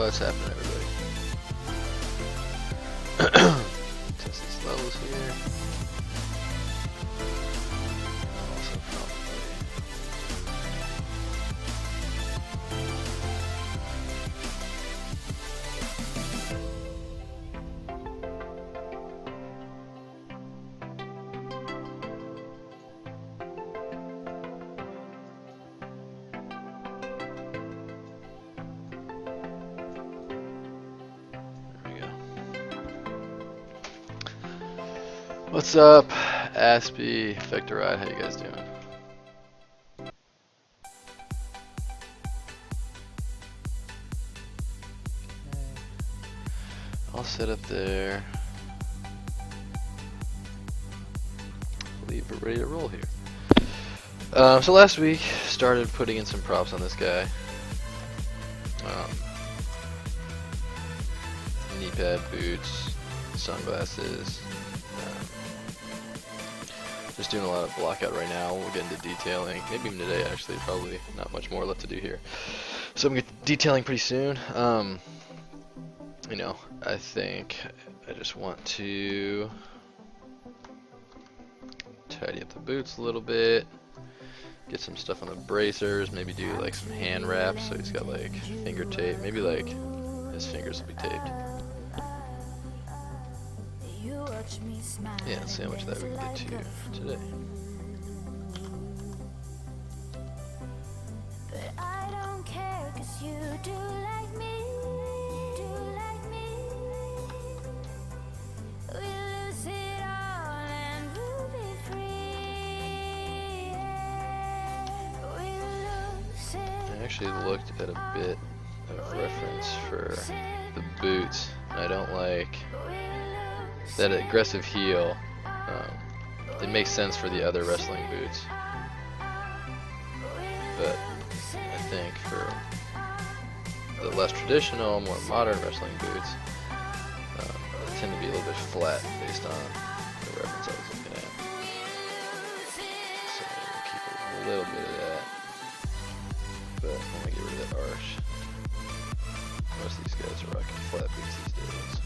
What's happening, everybody? Test these levels here. Also What's up, Aspie, Vectoride, how you guys doing? I'll set up there. I believe we're ready to roll here. So last week, started putting in some props on this guy. Knee pad, boots, sunglasses. Just doing a lot of blockout right now. We'll get into detailing. Maybe even today, actually. Probably not much more left to do here. So I'm going to get to detailing pretty soon. You know, I think I just want to tidy up the boots a little bit. Get some stuff on the bracers. Maybe do like some hand wraps. So he's got like finger tape. Maybe like his fingers will be taped. Yeah, let's see how much of that we can get to today. But I don't care, 'cause you do like me, We lose it all and we'll be free. We lose it. I actually looked at a bit of reference for the boots. I don't like that aggressive heel. It makes sense for the other wrestling boots, but I think for the less traditional, more modern wrestling boots, they tend to be a little bit flat based on the reference I was looking at. So we'll keep a little bit of that, but I'm gonna get rid of that arch. Most of these guys are rocking flat boots these days.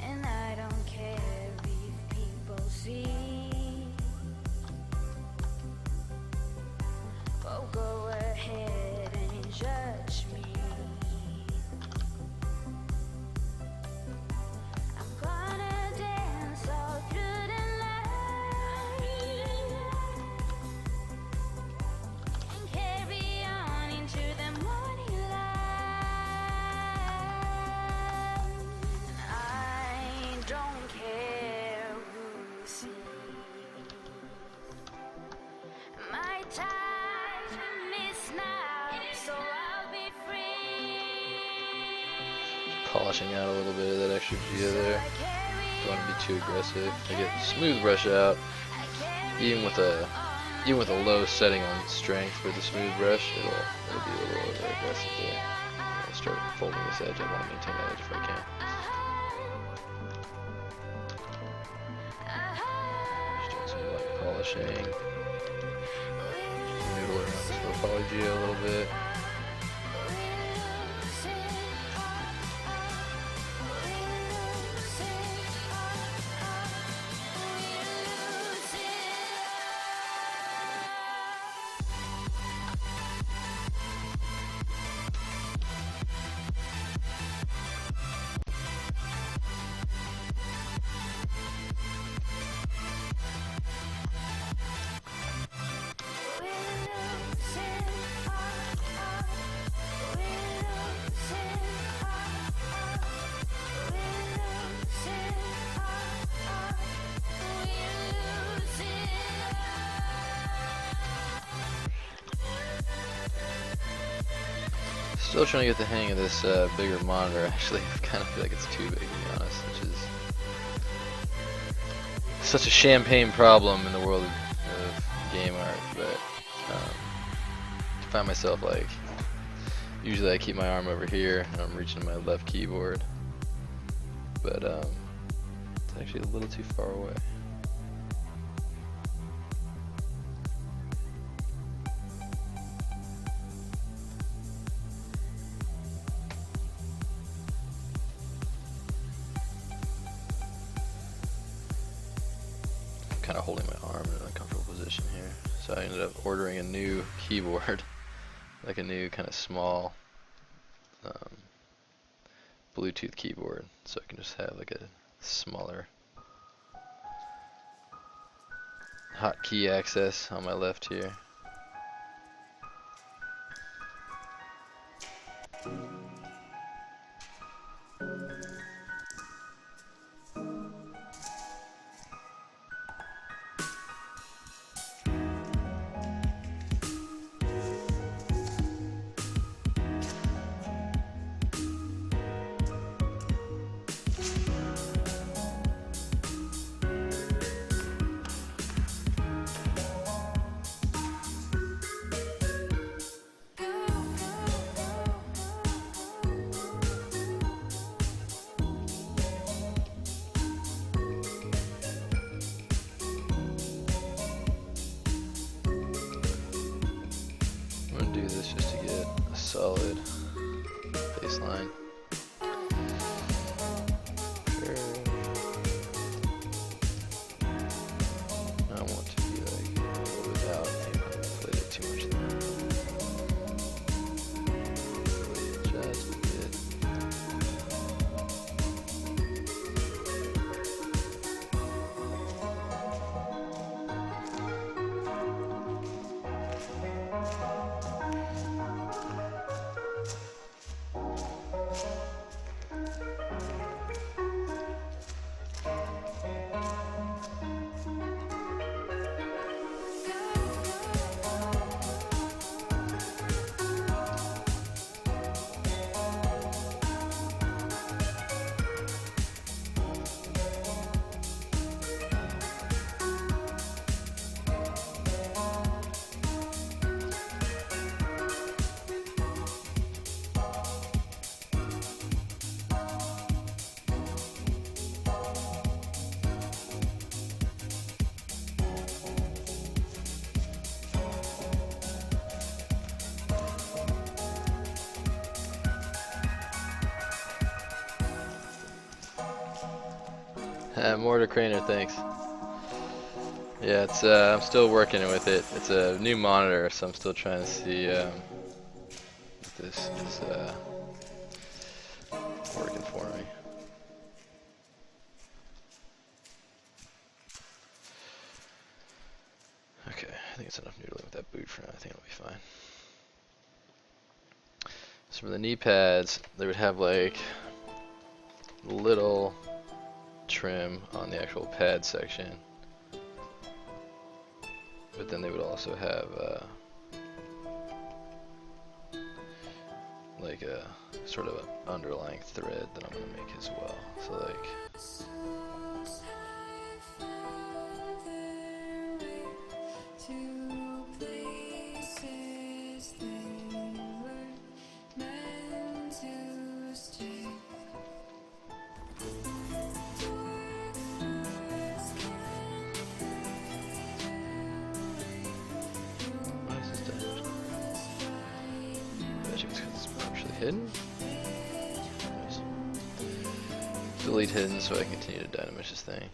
And I don't care if people see. Oh, go ahead and judge me. I'm gonna dance all through the night and carry on into the morning light. I don't care who sees. My time is now, so I'll be free. Polishing out a little bit of that extra Gia there. Don't want to be too aggressive. I get smooth brush out, even with a low setting on strength for the smooth brush, it'll be a little over aggressive there. I'll start folding this edge. I want to maintain that edge if I can. Just doing some light polishing. Noodle around this retopology a little bit. Still trying to get the hang of this bigger monitor. Actually, I kind of feel like it's too big, to be honest, which is such a champagne problem in the world of game art. But I find myself like, usually I keep my arm over here and I'm reaching my left keyboard, but it's actually a little too far away. Kind of holding my arm in an uncomfortable position here, so I ended up ordering a new keyboard, like a new kind of small Bluetooth keyboard, so I can just have like a smaller hotkey access on my left here. Do this just to get a solid baseline. I want to be like a little bit out. Maybe I played it too much there. Just a bit. Mortar Craner, thanks. Yeah, it's I'm still working with it. It's a new monitor, so I'm still trying to see if this is working for me. Okay, I think it's enough noodling with that boot for now. I think it'll be fine. So for the knee pads, they would have like little trim on the actual pad section, but then they would also have like a sort of an underlying thread that I'm going to make as well. So like hidden. Delete hidden so I can continue to dynamesh this thing.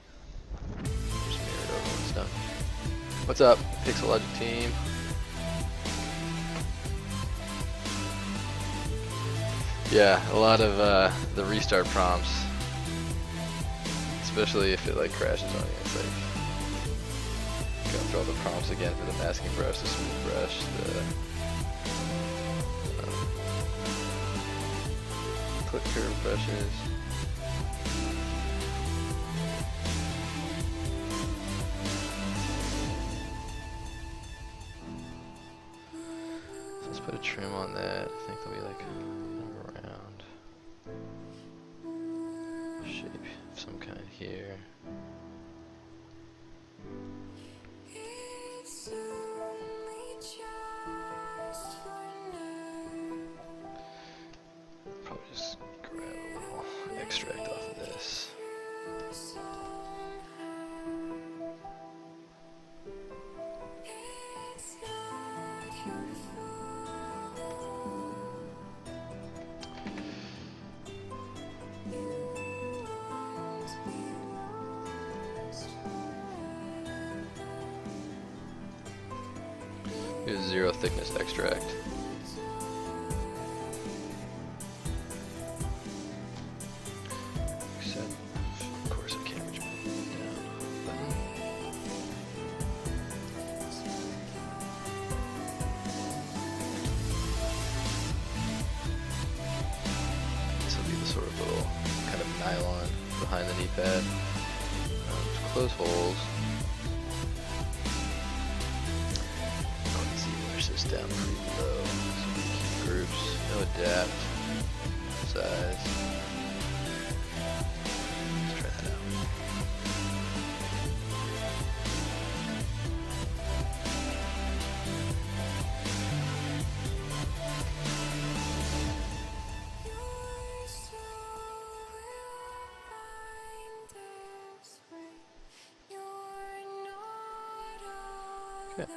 Just mirror it over and stuff. What's up, Pixelogic team? Yeah, a lot of the restart prompts, especially if it like crashes on you. It's like go through all the prompts again for the masking brush, the smooth brush, the click curve brushes. So let's put a trim on that. I think there'll be like a round shape of some kind here. Probably just grab a little extract off of this. Use 0 thickness extract. Except, of course, I can't reach my down button. This will be the sort of little kind of nylon behind the knee pad. Just close holes. This down pretty low. So keep groups, no adapt, size. Let's try that out. Okay.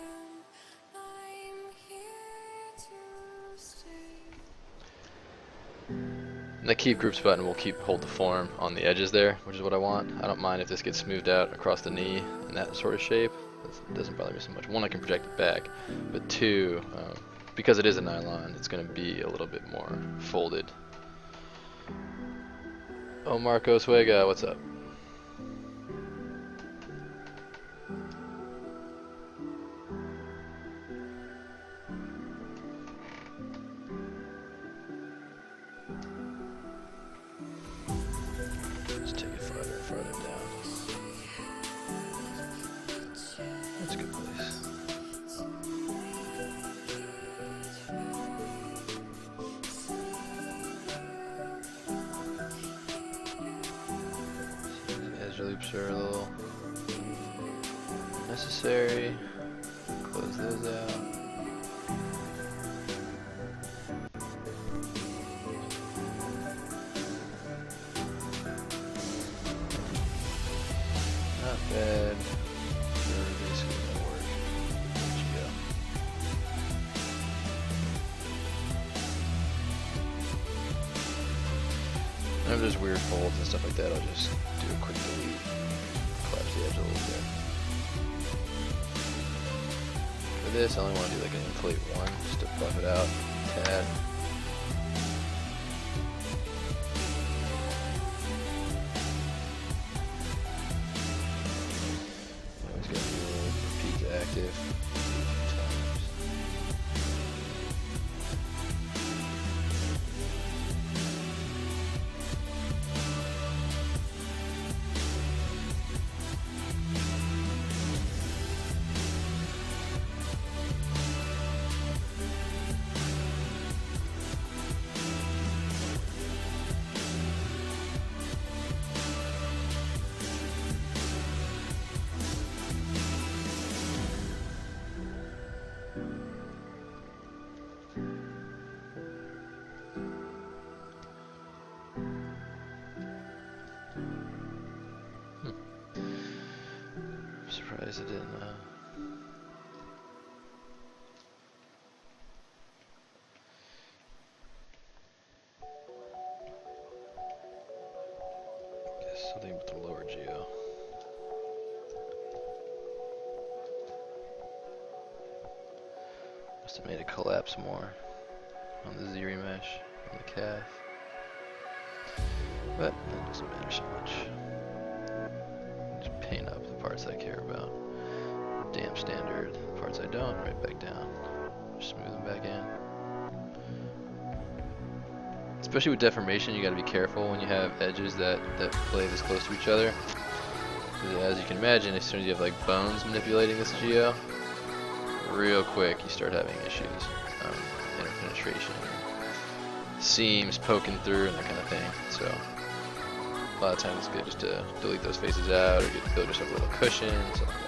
And the keep groups button will hold the form on the edges there, which is what I want. I don't mind if this gets smoothed out across the knee in that sort of shape. It doesn't bother me so much. One, I can project it back, but two, because it is a nylon, it's going to be a little bit more folded. Oh, Marcos Vega, what's up? Loops are a little necessary. Close those out. Not bad. They're basically gonna work. There you go. And if there's weird folds and stuff like that, I'll just do a quick delete. Collapse the edge a little bit. For this, I only want to do like an inflate one, just to buff it out a tad. Always got to do a little repeat active. Surprised it didn't. Guess something with the lower geo. Must have made it collapse more on the ZRemesh on the calf, but that doesn't matter so much. Just paint up the parts I care about. Damp standard, the parts I don't, right back down. Just smooth them back in. Especially with deformation, you got to be careful when you have edges that play this close to each other. Because as you can imagine, as soon as you have like bones manipulating this geo, real quick you start having issues. penetration, seams poking through, and that kind of thing. So a lot of times it's good just to delete those faces out, or build yourself a little cushion, something like that.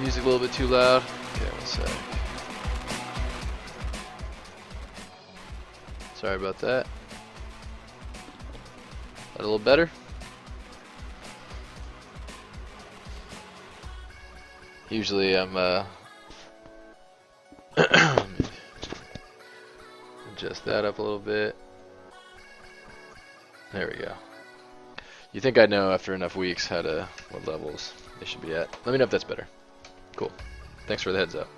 Music a little bit too loud. Okay, one sec. Sorry about that. That a little better? Usually I'm adjust that up a little bit. There we go. You think I know after enough weeks what levels they should be at. Let me know if that's better. Cool. Thanks for the heads up.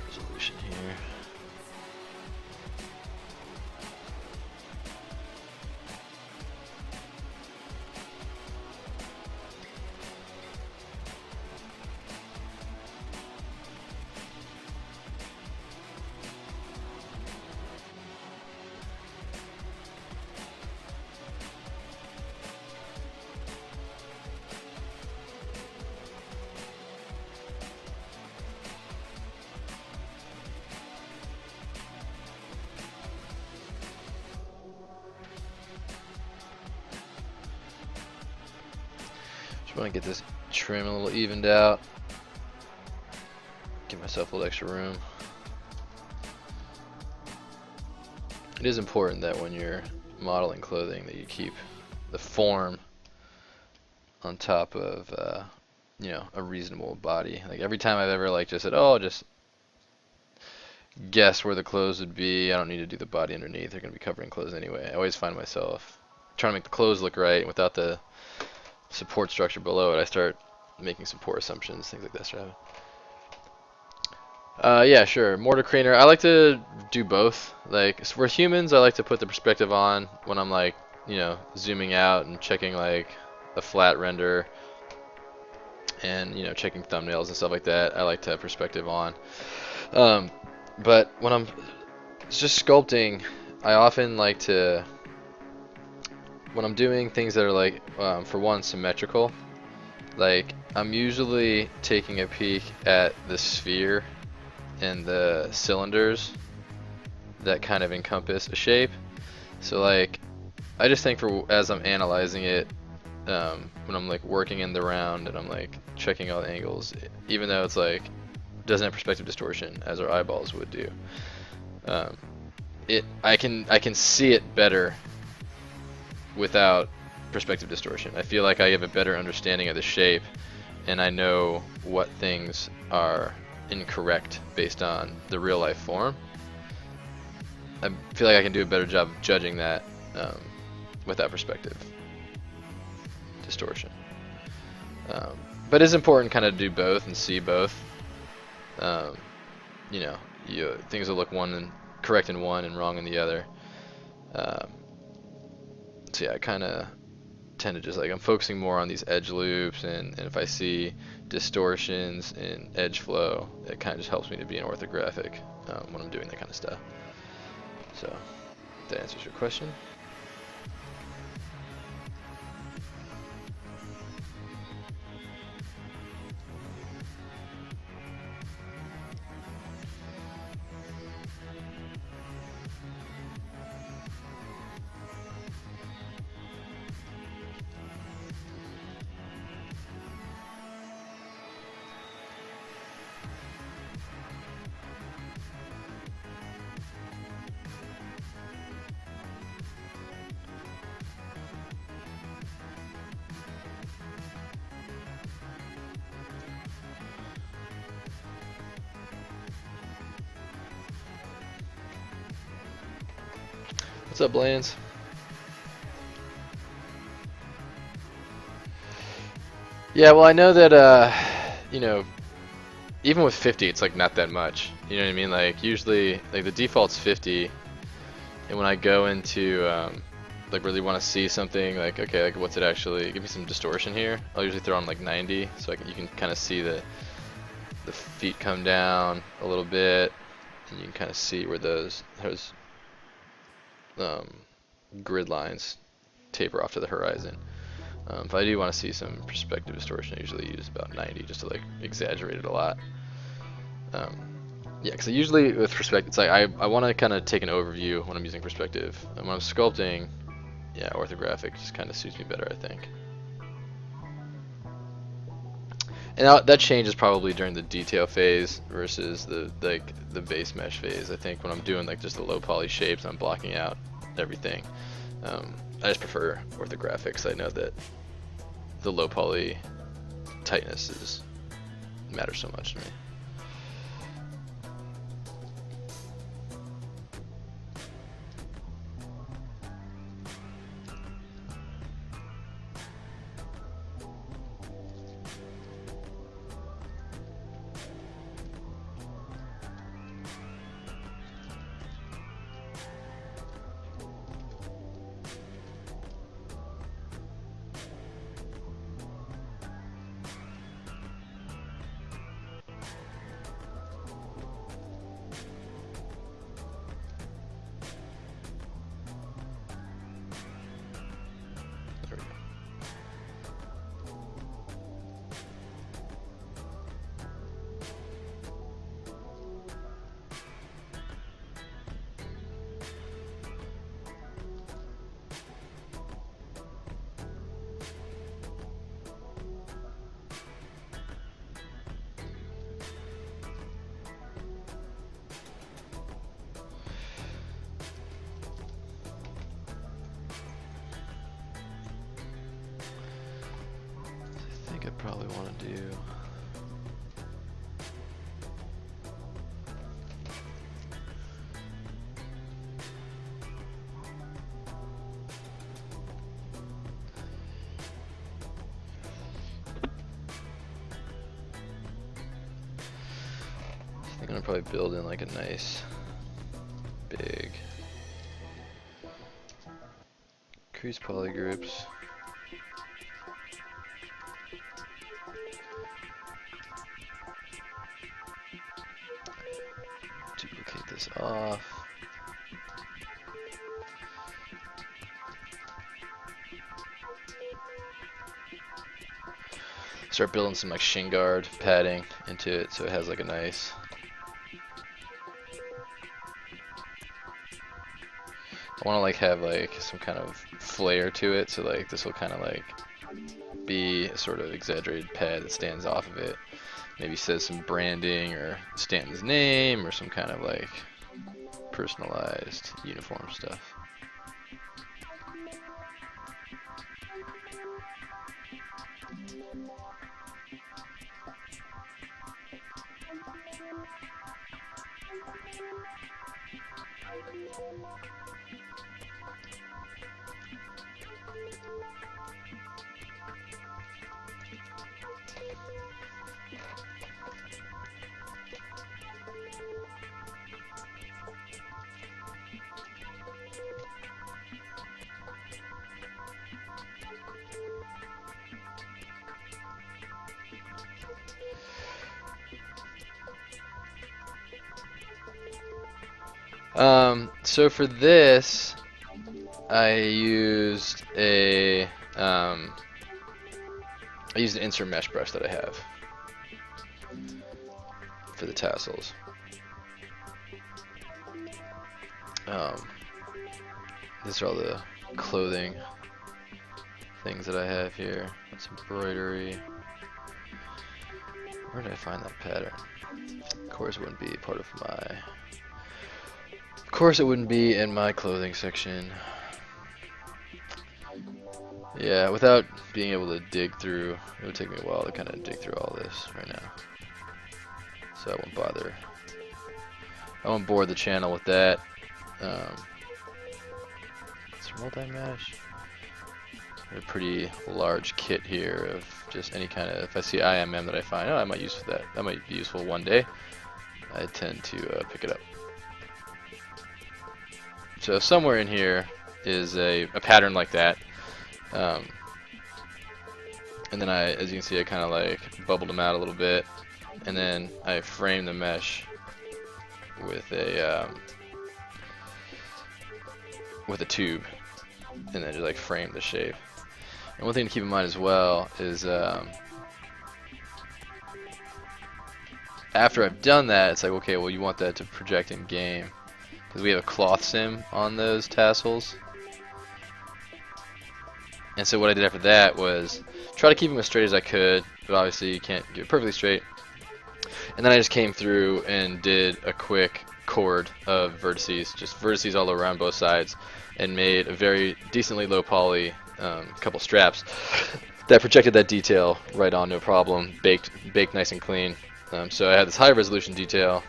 Resolution here. Just want to get this trim a little evened out. Give myself a little extra room. It is important that when you're modeling clothing that you keep the form on top of you know, a reasonable body. Like every time I've ever just said, oh, I'll just guess where the clothes would be. I don't need to do the body underneath. They're going to be covering clothes anyway. I always find myself trying to make the clothes look right without the support structure below it. I start making some poor assumptions, things like that start happening. Yeah, sure. Mortar craner. I like to do both. Like for humans, I like to put the perspective on when I'm you know, zooming out and checking a flat render and, you know, checking thumbnails and stuff like that. I like to have perspective on. But when I'm just sculpting, I often like to, when I'm doing things that are for one, symmetrical, I'm usually taking a peek at the sphere and the cylinders that kind of encompass a shape. So I just think as I'm analyzing it, when I'm working in the round and I'm checking all the angles, even though it's doesn't have perspective distortion as our eyeballs would do, I can see it better without perspective distortion. I feel like I have a better understanding of the shape, and I know what things are incorrect based on the real life form. I feel like I can do a better job of judging that without perspective distortion. But it's important kind of do both and see both. You know, things will look correct in one and wrong in the other. So yeah, I kind of tend to just I'm focusing more on these edge loops, and if I see distortions in edge flow, it kind of just helps me to be an orthographic when I'm doing that kind of stuff. So if that answers your question. What's up, Lance? Yeah, well, I know that, you know, even with 50, it's like not that much. You know what I mean? Like usually, like the default's 50, and when I go into, like really want to see something, like okay, like what's it actually? Give me some distortion here. I'll usually throw on like 90, so you can kind of see the feet come down a little bit, and you can kind of see where those grid lines taper off to the horizon. If I do want to see some perspective distortion, I usually use about 90 just to like exaggerate it a lot. Yeah, because usually with perspective, it's like I want to kind of take an overview when I'm using perspective. And when I'm sculpting, yeah, orthographic just kind of suits me better, I think. And that changes probably during the detail phase versus the base mesh phase. I think when I'm doing like just the low poly shapes, I'm blocking out everything. I just prefer orthographic because I know that the low poly tightness matters so much to me. I probably want to do I'm gonna probably build in like a nice big crease poly groups. Duplicate this off. Start building some like shin guard padding into it so it has like a nice I want to like have like some kind of flair to it, so like this will kind of like be a sort of exaggerated pad that stands off of it. Maybe says some branding or Stanton's name or some kind of like personalized uniform stuff. So for this, I used an insert mesh brush that I have for the tassels. These are all the clothing things that I have here. That's embroidery. Where did I find that pattern? Of course it wouldn't be part of my... Of course it wouldn't be in my clothing section. Yeah, without being able to dig through, it would take me a while to kind of dig through all this right now. So I won't bother. I won't bore the channel with that. multi-mesh. A pretty large kit here of just any kind of, if I see IMM that I find, oh, I might use for that. That might be useful one day. I tend to pick it up. So somewhere in here is a pattern like that. And then as you can see, I kind of like bubbled them out a little bit, and then I framed the mesh with a tube, and then just like frame the shape. And one thing to keep in mind as well is after I've done that, it's like, okay, well, you want that to project in game, because we have a cloth sim on those tassels. And so what I did after that was try to keep them as straight as I could, but obviously you can't get it perfectly straight. And then I just came through and did a quick chord of vertices, just vertices all around both sides, and made a very decently low poly couple straps that projected that detail right on, no problem, baked nice and clean. So I had this high resolution detail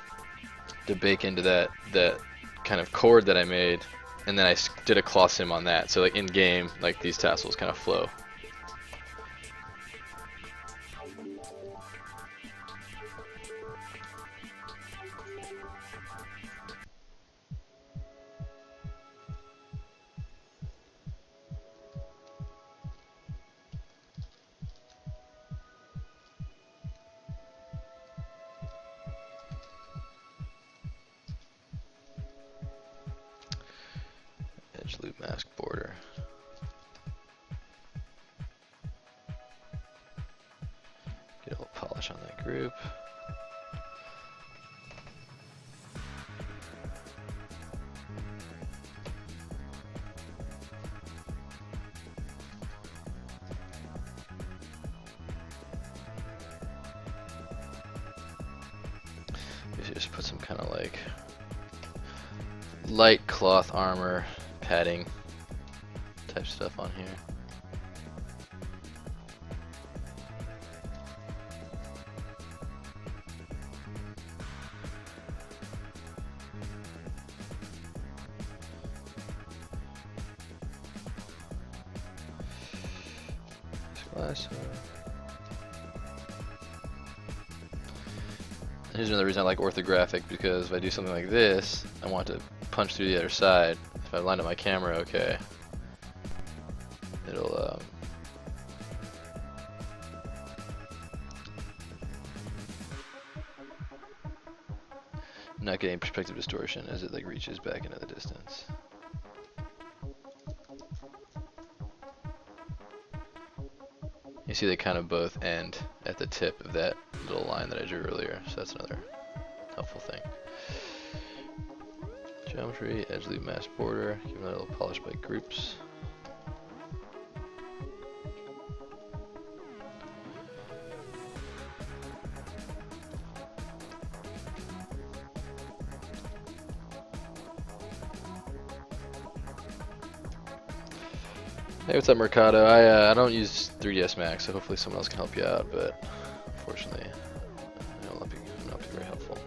to bake into that kind of chord that I made, and then I did a cloth sim on that. So like in game, like these tassels kind of flow. Edge loop mask border. Get a little polish on that group. Just put some kind of like light cloth armor padding type stuff on here. Here's another reason I like orthographic, because if I do something like this, I want to punch through the other side. If I line up my camera okay, it'll not getting perspective distortion as it like reaches back into the distance. You see they kind of both end at the tip of that little line that I drew earlier, so that's another helpful thing. Geometry, edge loop mask border, give it a little polish by groups. Hey, what's up, Mercado? I don't use 3ds Max, so hopefully someone else can help you out, but unfortunately, I'll not be very helpful.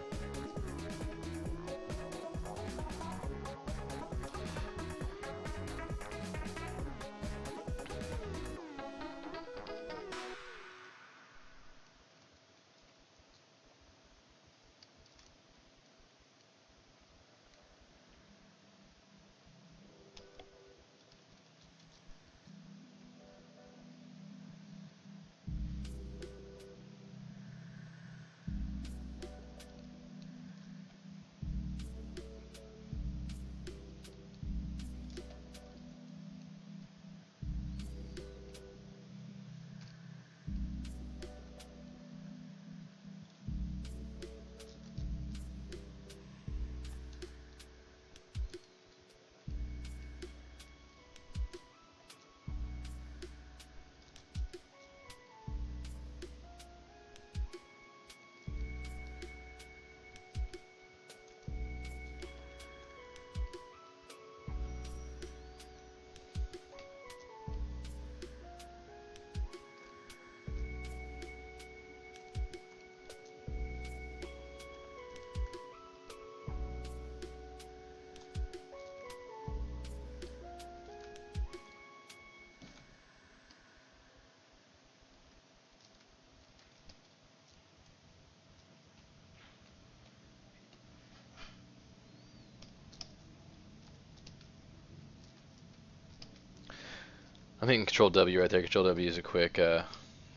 I'm hitting Control W right there. Control W is a quick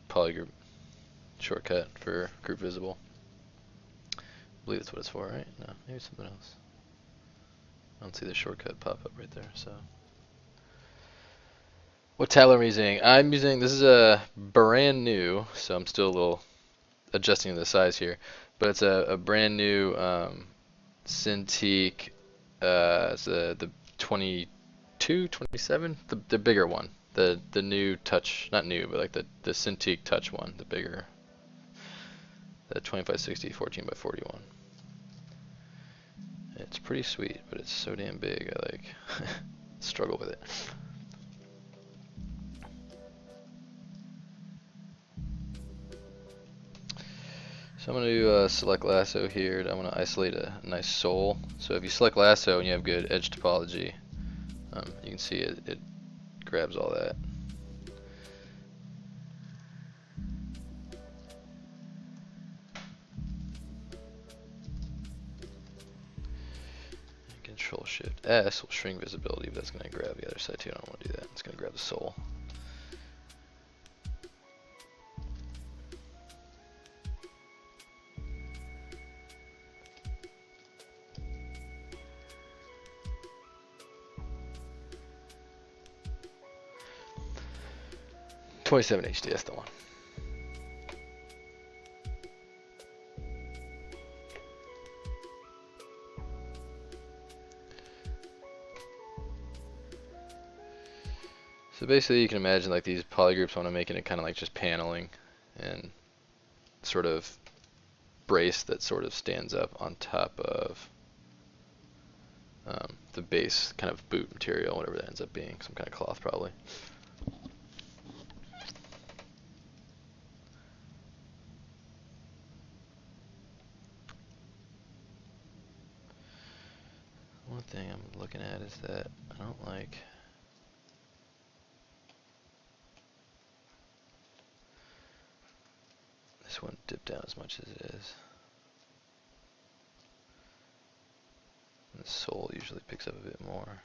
polygroup shortcut for group visible. I believe that's what it's for, right? No, maybe something else. I don't see the shortcut pop up right there. So, what tablet am I using? I'm using, this is a brand new, so I'm still a little adjusting the size here, but it's a brand new Cintiq. It's the 22, 27, the bigger one. The new touch, not new, but like the Cintiq touch one, the bigger, the 2560 14 by 41. It's pretty sweet, but it's so damn big. I like struggle with it. So I'm going to select lasso here. I'm going to isolate a nice sole. So if you select lasso and you have good edge topology, you can see it grabs all that. Control Shift S will shrink visibility, but that's going to grab the other side too. I don't want to do that. It's going to grab the sole. '27 HD, that's the one. So basically you can imagine like these polygroups I want to make it kind of like just paneling and sort of brace that sort of stands up on top of the base kind of boot material, whatever that ends up being, some kind of cloth probably. One thing I'm looking at is that I don't like this one dip down as much as it is. And the sole usually picks up a bit more.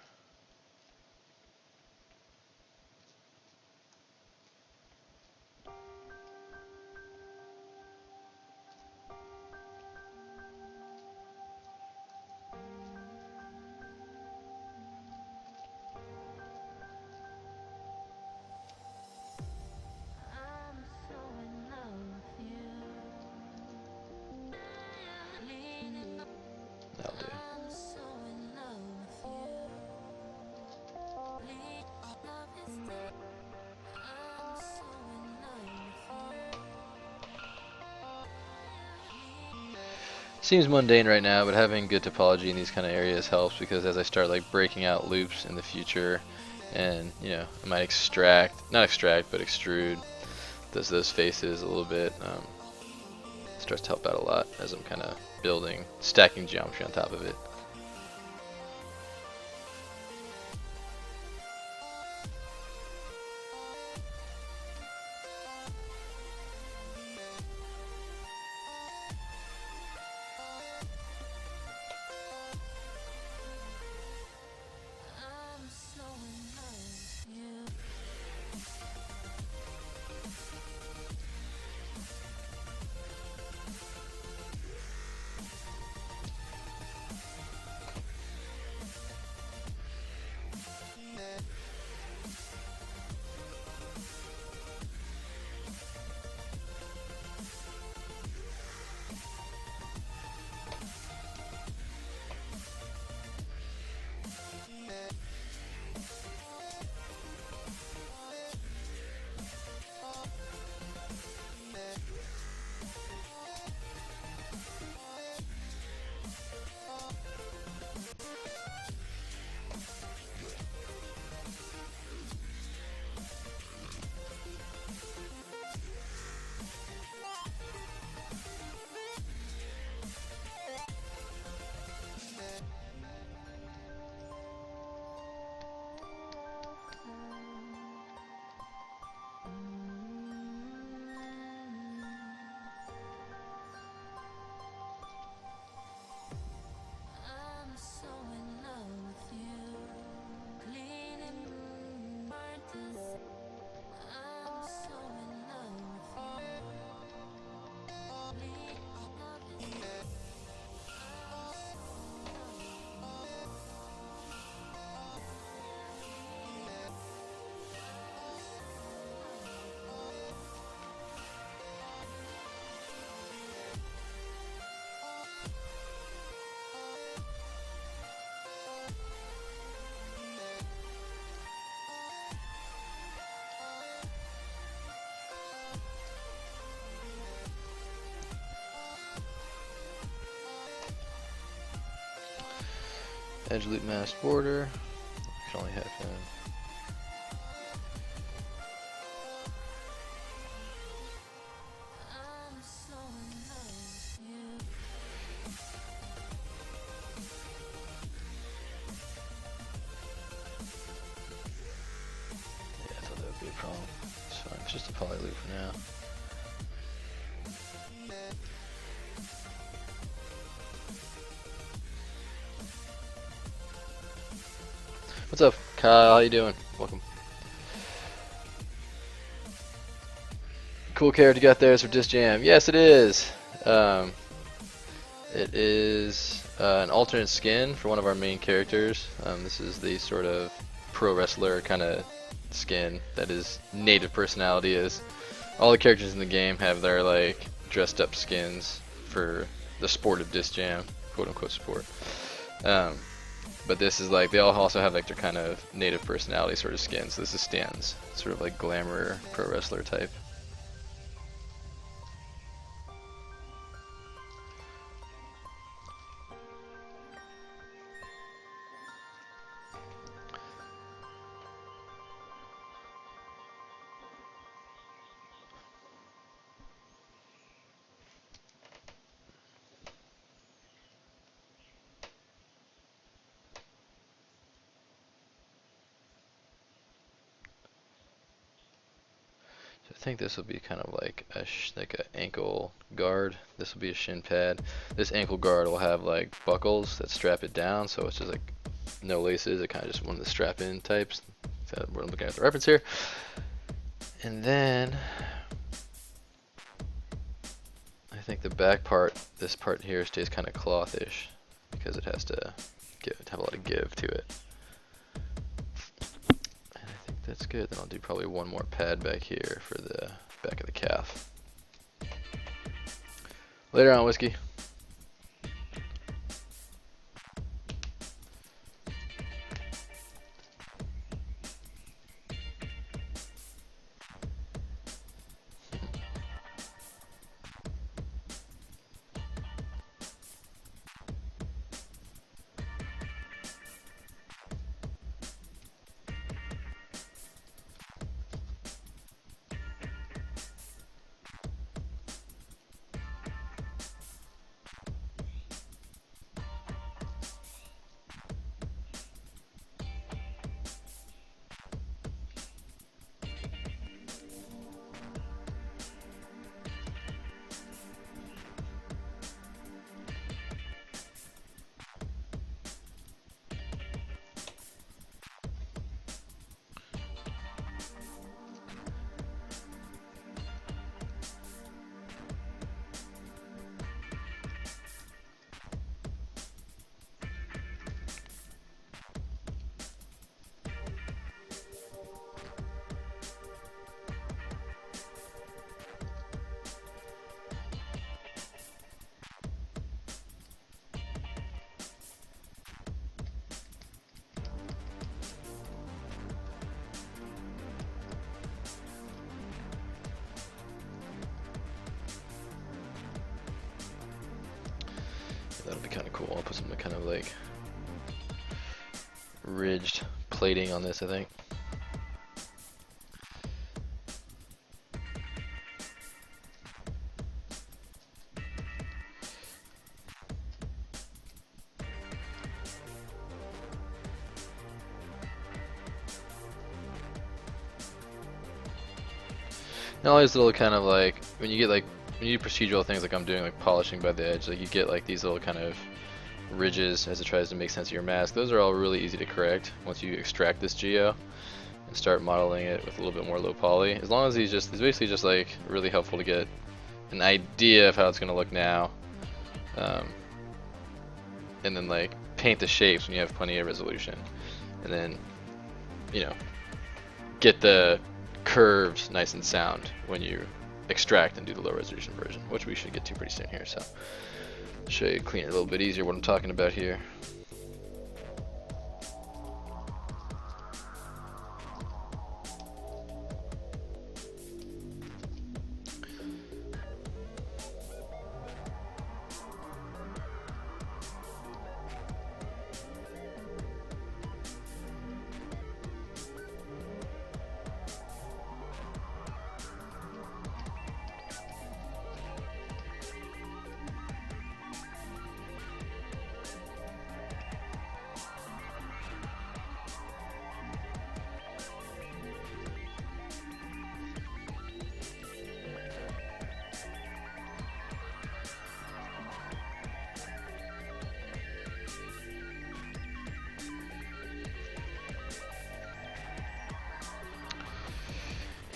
I'm so in love with you. That'll do. I'm so in love with you. Love is dead. I'm so in love Seems mundane right now, but having good topology in these kind of areas helps, because as I start like breaking out loops in the future, and you know, I might not extract, but extrude those faces a little bit, it starts to help out a lot as I'm kind of building, stacking geometry on top of it. I'm so in love with you. edge loop mask border. I can only have him. Yeah, I thought that would be a problem. It's fine. It's just a poly loop for now. What's up, Kyle? How you doing? Welcome. Cool character you got there is for Disc Jam. Yes, it is. It is an alternate skin for one of our main characters. This is the sort of pro wrestler kind of skin that his native personality is. All the characters in the game have their like dressed up skins for the sport of Disc Jam, quote unquote sport. But this is like, they all also have like their kind of native personality sort of skins. This is Stan's sort of like glamour pro wrestler type. I think this will be kind of like like an ankle guard. This will be a shin pad. This ankle guard will have like buckles that strap it down, so it's just like no laces. It kind of just one of the strap-in types. So we're looking at the reference here. And then I think the back part, this part here, stays kind of clothish because it has to have a lot of give to it. That's good. Then I'll do probably one more pad back here for the back of the calf. Later on, Whiskey. That'll be kind of cool. I'll put some kind of like ridged plating on this, I think. And all these little kind of like, when you do procedural things like I'm doing, like polishing by the edge, like you get like these little kind of ridges as it tries to make sense of your mask. Those are all really easy to correct once you extract this geo and start modeling it with a little bit more low poly. As long as it's basically just like really helpful to get an idea of how it's gonna look now, and then like paint the shapes when you have plenty of resolution, and then get the curves nice and sound when you extract and do the low resolution version, which we should get to pretty soon here. So I'll show you, clean it a little bit easier what I'm talking about here.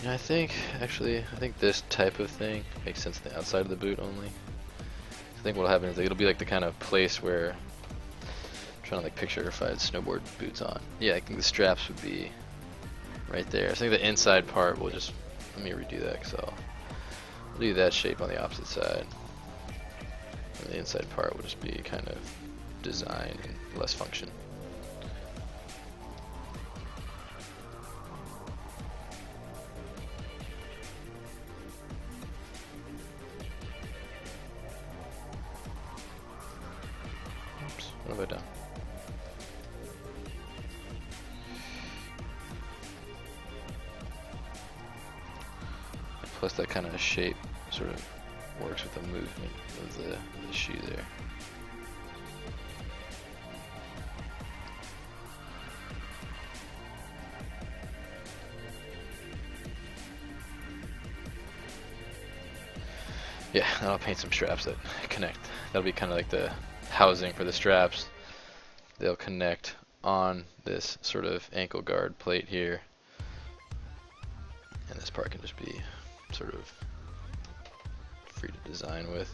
And I think this type of thing makes sense on the outside of the boot only. I think what'll happen is like, it'll be like the kind of place where I'm trying to like picture if I had snowboard boots on. Yeah, I think the straps would be right there. I think the inside part will just, let me redo that because I'll do that shape on the opposite side. And the inside part will just be kind of design and less function. Oops, what have I done? Plus that kind of shape sort of works with the movement of the shoe there. Yeah, and I'll paint some straps that connect. That'll be kind of like the housing for the straps. They'll connect on this sort of ankle guard plate here. And this part can just be sort of free to design with.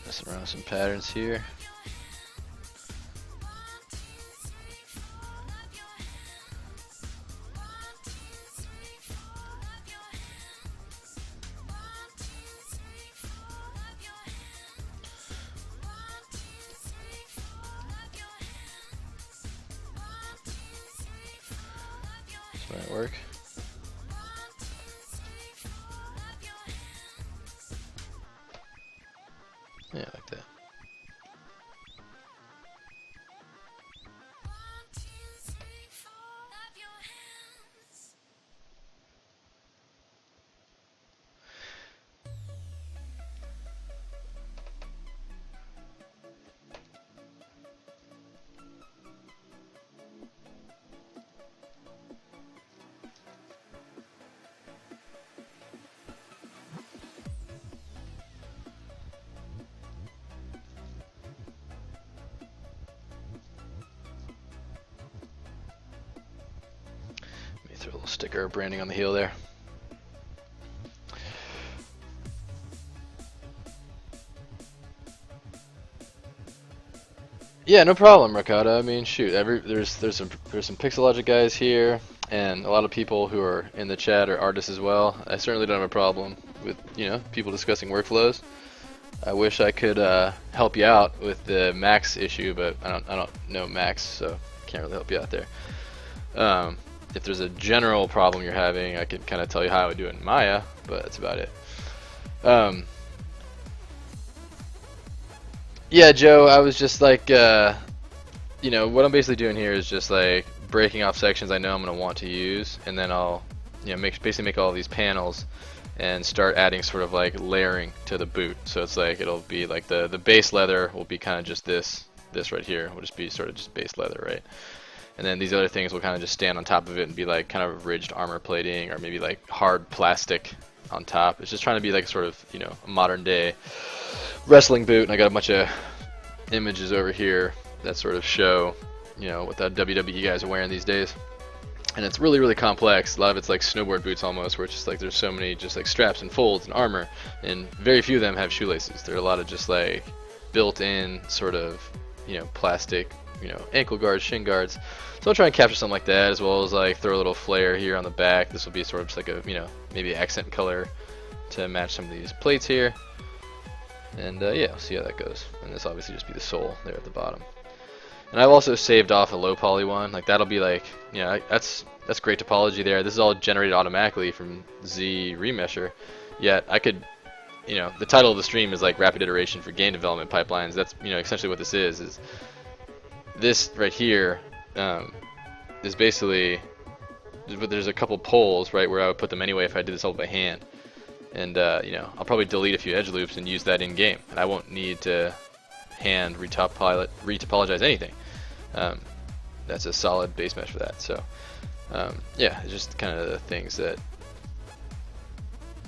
Messing around with some patterns here. This might work. Yeah, like that. Throw a little sticker of branding on the heel there. Yeah, no problem, Ricotta. I mean, shoot, there's some Pixelogic guys here, and a lot of people who are in the chat are artists as well. I certainly don't have a problem with people discussing workflows. I wish I could help you out with the Max issue, but I don't know Max, so can't really help you out there. If there's a general problem you're having, I could kind of tell you how I would do it in Maya, but that's about it. Yeah, Joe, I was just like, you know, what I'm basically doing here is just like breaking off sections I know I'm going to want to use, and then I'll, you know, basically make all these panels and start adding sort of like layering to the boot. So it's like it'll be like the base leather will be kind of just this right here will just be sort of just base leather, right? And then these other things will kind of just stand on top of it and be like kind of ridged armor plating or maybe like hard plastic on top. It's just trying to be like sort of, you know, a modern day wrestling boot. And I got a bunch of images over here that sort of show, you know, what the WWE guys are wearing these days. And it's really, really complex. A lot of it's like snowboard boots almost, where it's just like there's so many just like straps and folds and armor, and very few of them have shoelaces. There are a lot of just like built-in sort of, you know, plastic, you know, ankle guards, shin guards. So I'll try and capture something like that, as well as like throw a little flare here on the back. This will be sort of just like a, you know, maybe accent color to match some of these plates here. And yeah, we'll see how that goes. And this obviously just be the sole there at the bottom. And I've also saved off a low poly one. Like that'll be like, you know, that's great topology there. This is all generated automatically from ZRemesher. Yet I could, you know, the title of the stream is like rapid iteration for game development pipelines. That's, you know, essentially what this is this right here is basically, there's a couple poles right where I would put them anyway if I did this all by hand. And you know, I'll probably delete a few edge loops and use that in game, and I won't need to hand retopologize anything. That's a solid base mesh for that. So yeah, it's just kind of the things that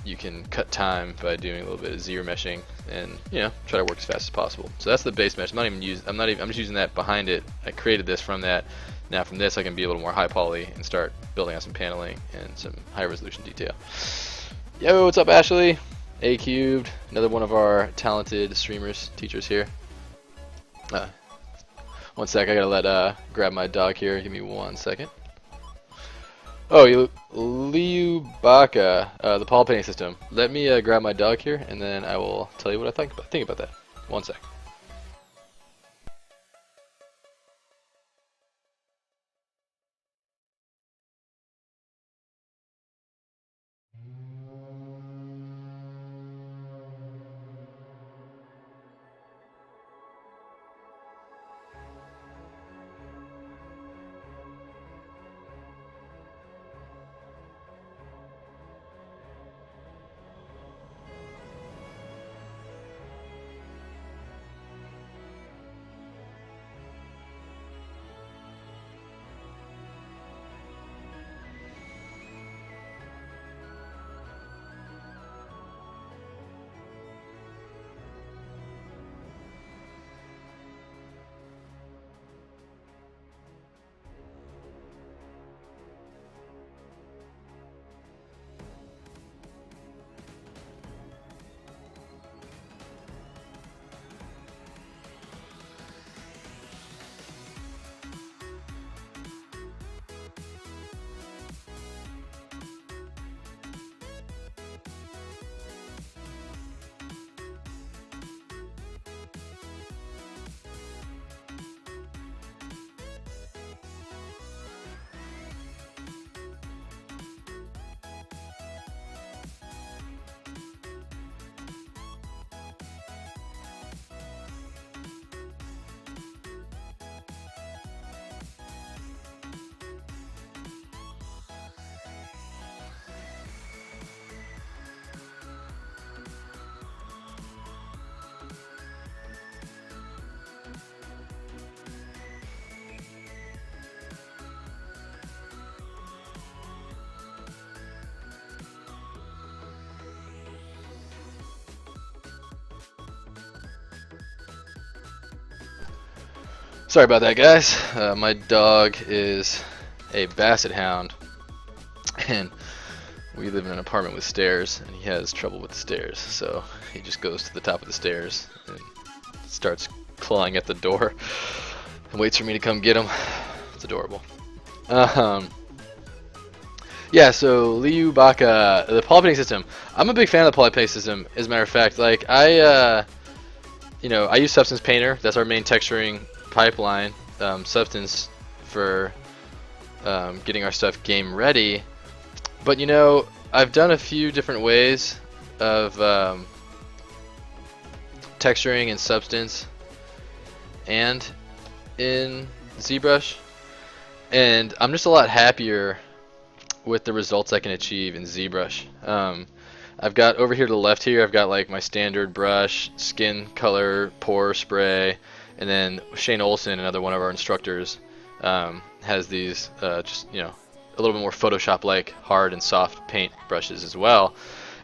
you can cut time by doing a little bit of ZRemeshing, and you know, try to work as fast as possible. So that's the base mesh. I'm just using that behind it. I created this from that. Now from this I can be a little more high poly and start building out some paneling and some high resolution detail. Yo, what's up, Ashley? A Cubed, another one of our talented streamers, teachers here. One sec, I gotta let grab my dog here. Give me 1 second. Oh, Liu Baka, the Polypainting system. Let me grab my dog here, and then I will tell you what I think about that. 1 sec. Sorry about that, guys. My dog is a basset hound, and we live in an apartment with stairs, and he has trouble with the stairs, so he just goes to the top of the stairs and starts clawing at the door and waits for me to come get him. It's adorable. Yeah, so Liu Baka, the polypainting system. I'm a big fan of the polypainting system. As a matter of fact, like you know, I use Substance Painter. That's our main texturing pipeline. Substance for getting our stuff game ready. But you know, I've done a few different ways of texturing in Substance. and in ZBrush, and I'm just a lot happier with the results I can achieve in ZBrush. I've got over here to the left here, I've got like my standard brush, skin color, pore spray, and then Shane Olson, another one of our instructors, has these just a little bit more Photoshop-like hard and soft paint brushes as well.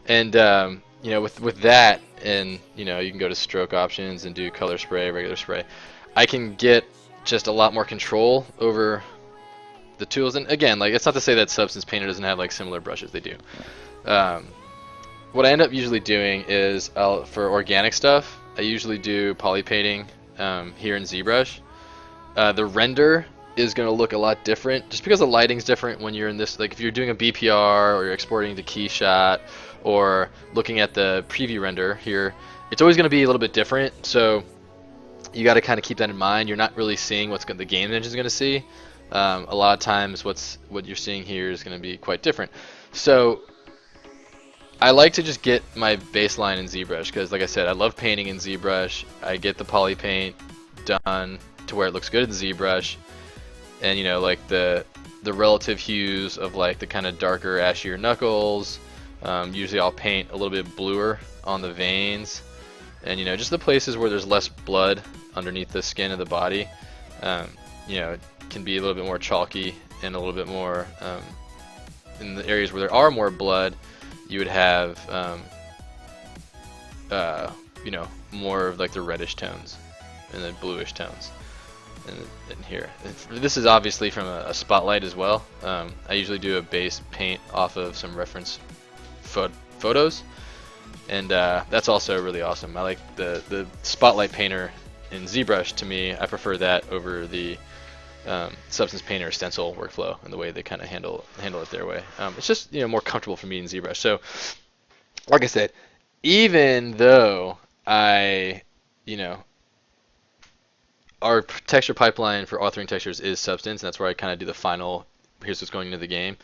And with that, and you can go to stroke options and do color spray, regular spray. I can get just a lot more control over the tools. And again, like, it's not to say that Substance Painter doesn't have like similar brushes. They do. What I end up usually doing is, for organic stuff, I usually do Polypainting here in ZBrush. The render is going to look a lot different just because the lighting's different when you're in this. Like if you're doing a BPR or you're exporting to Keyshot or looking at the preview render here, it's always going to be a little bit different. So you got to kind of keep that in mind. You're not really seeing what the game engine is going to see. A lot of times what you're seeing here is going to be quite different. So I like to just get my baseline in ZBrush because, like I said, I love painting in ZBrush. I get the poly paint done to where it looks good in ZBrush, and like the relative hues of like the kind of darker, ashier knuckles. Usually I'll paint a little bit bluer on the veins, and just the places where there's less blood underneath the skin of the body. It can be a little bit more chalky and a little bit more in the areas where there are more blood. You would have, more of like the reddish tones and the bluish tones in here. This is obviously from a spotlight as well. I usually do a base paint off of some reference photos, and that's also really awesome. I like the spotlight painter in ZBrush. To me, I prefer that over the Substance Painter stencil workflow and the way they kind of handle it their way. It's just more comfortable for me in ZBrush. So, like I said, even though our texture pipeline for authoring textures is Substance, and that's where I kind of do the final. Here's what's going into the game.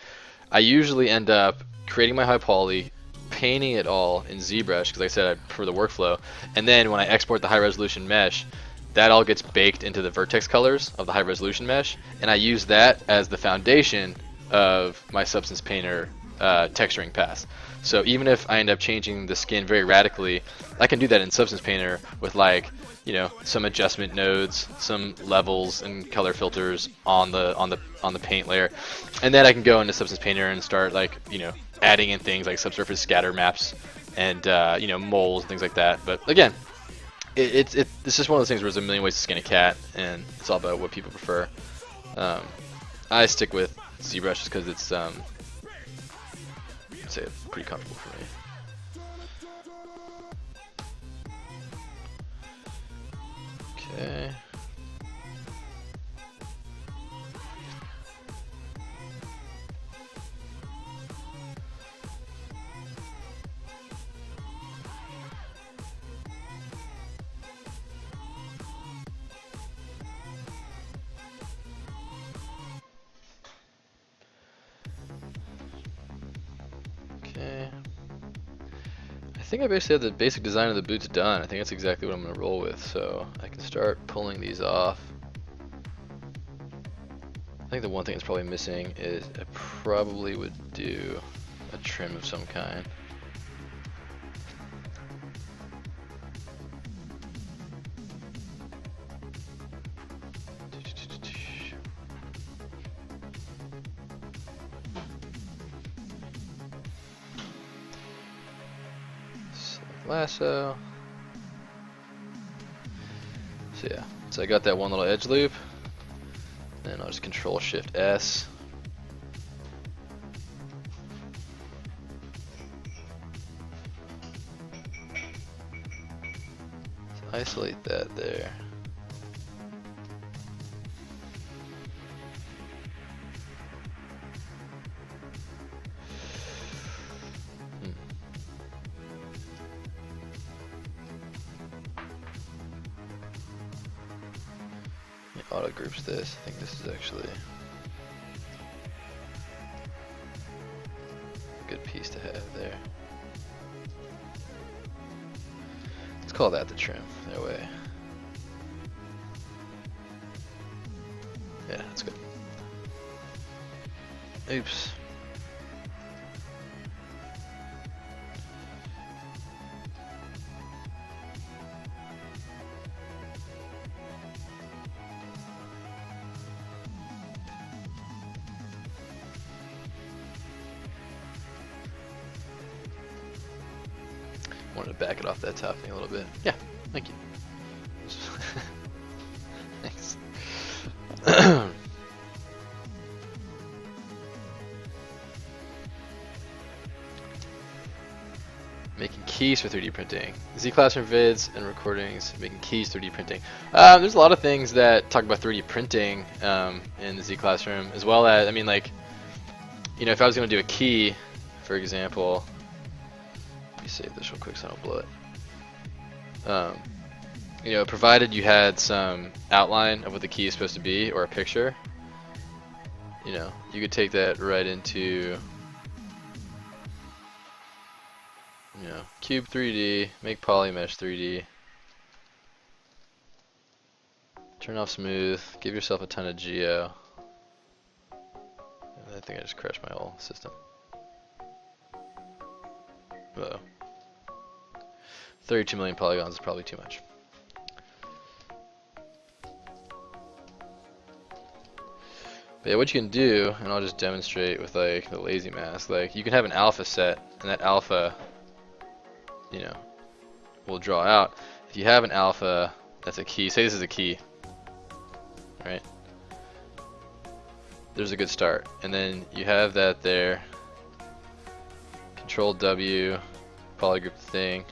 I usually end up creating my high poly, painting it all in ZBrush because, like I said, I prefer the workflow, and then when I export the high resolution mesh, that all gets baked into the vertex colors of the high resolution mesh, and I use that as the foundation of my Substance Painter texturing pass. So even if I end up changing the skin very radically, I can do that in Substance Painter with some adjustment nodes, some levels and color filters on the paint layer, and then I can go into Substance Painter and start adding in things like subsurface scatter maps and moles and things like that. But again, it's just one of those things where there's a million ways to skin a cat, and it's all about what people prefer. I stick with ZBrush just because it's I'd say it's pretty comfortable for me. Okay. Okay. I think I basically have the basic design of the boots done. I think that's exactly what I'm going to roll with, so I can start pulling these off. I think the one thing that's probably missing is I probably would do a trim of some kind. Lasso. So yeah, so I got that one little edge loop, and I'll just Control Shift S. So isolate that there. Auto groups this. I think this is actually a good piece to have there. Let's call that the trim. That way Yeah, that's good. Oops. Wanted to back it off that topping a little bit. Yeah, thank you. Thanks. Making keys for 3D printing. Z Classroom vids and recordings, making keys 3D printing. There's a lot of things that talk about 3D printing in the Z Classroom, as well as, I mean, like, you know, if I was going to do a key, for example, let me save this real quick so I don't blow it. You know, provided you had some outline of what the key is supposed to be, or a picture, you know, you could take that right into, you know, Cube 3D, make Polymesh 3D, turn off smooth, give yourself a ton of geo. I think I just crashed my whole system. Uh-oh. 32 million polygons is probably too much. But yeah, what you can do, and I'll just demonstrate with like the lazy mask, like you can have an alpha set, and that alpha, you know, will draw out. If you have an alpha that's a key, say this is a key, right? There's a good start, and then you have that there. Control W, polygroup the thing.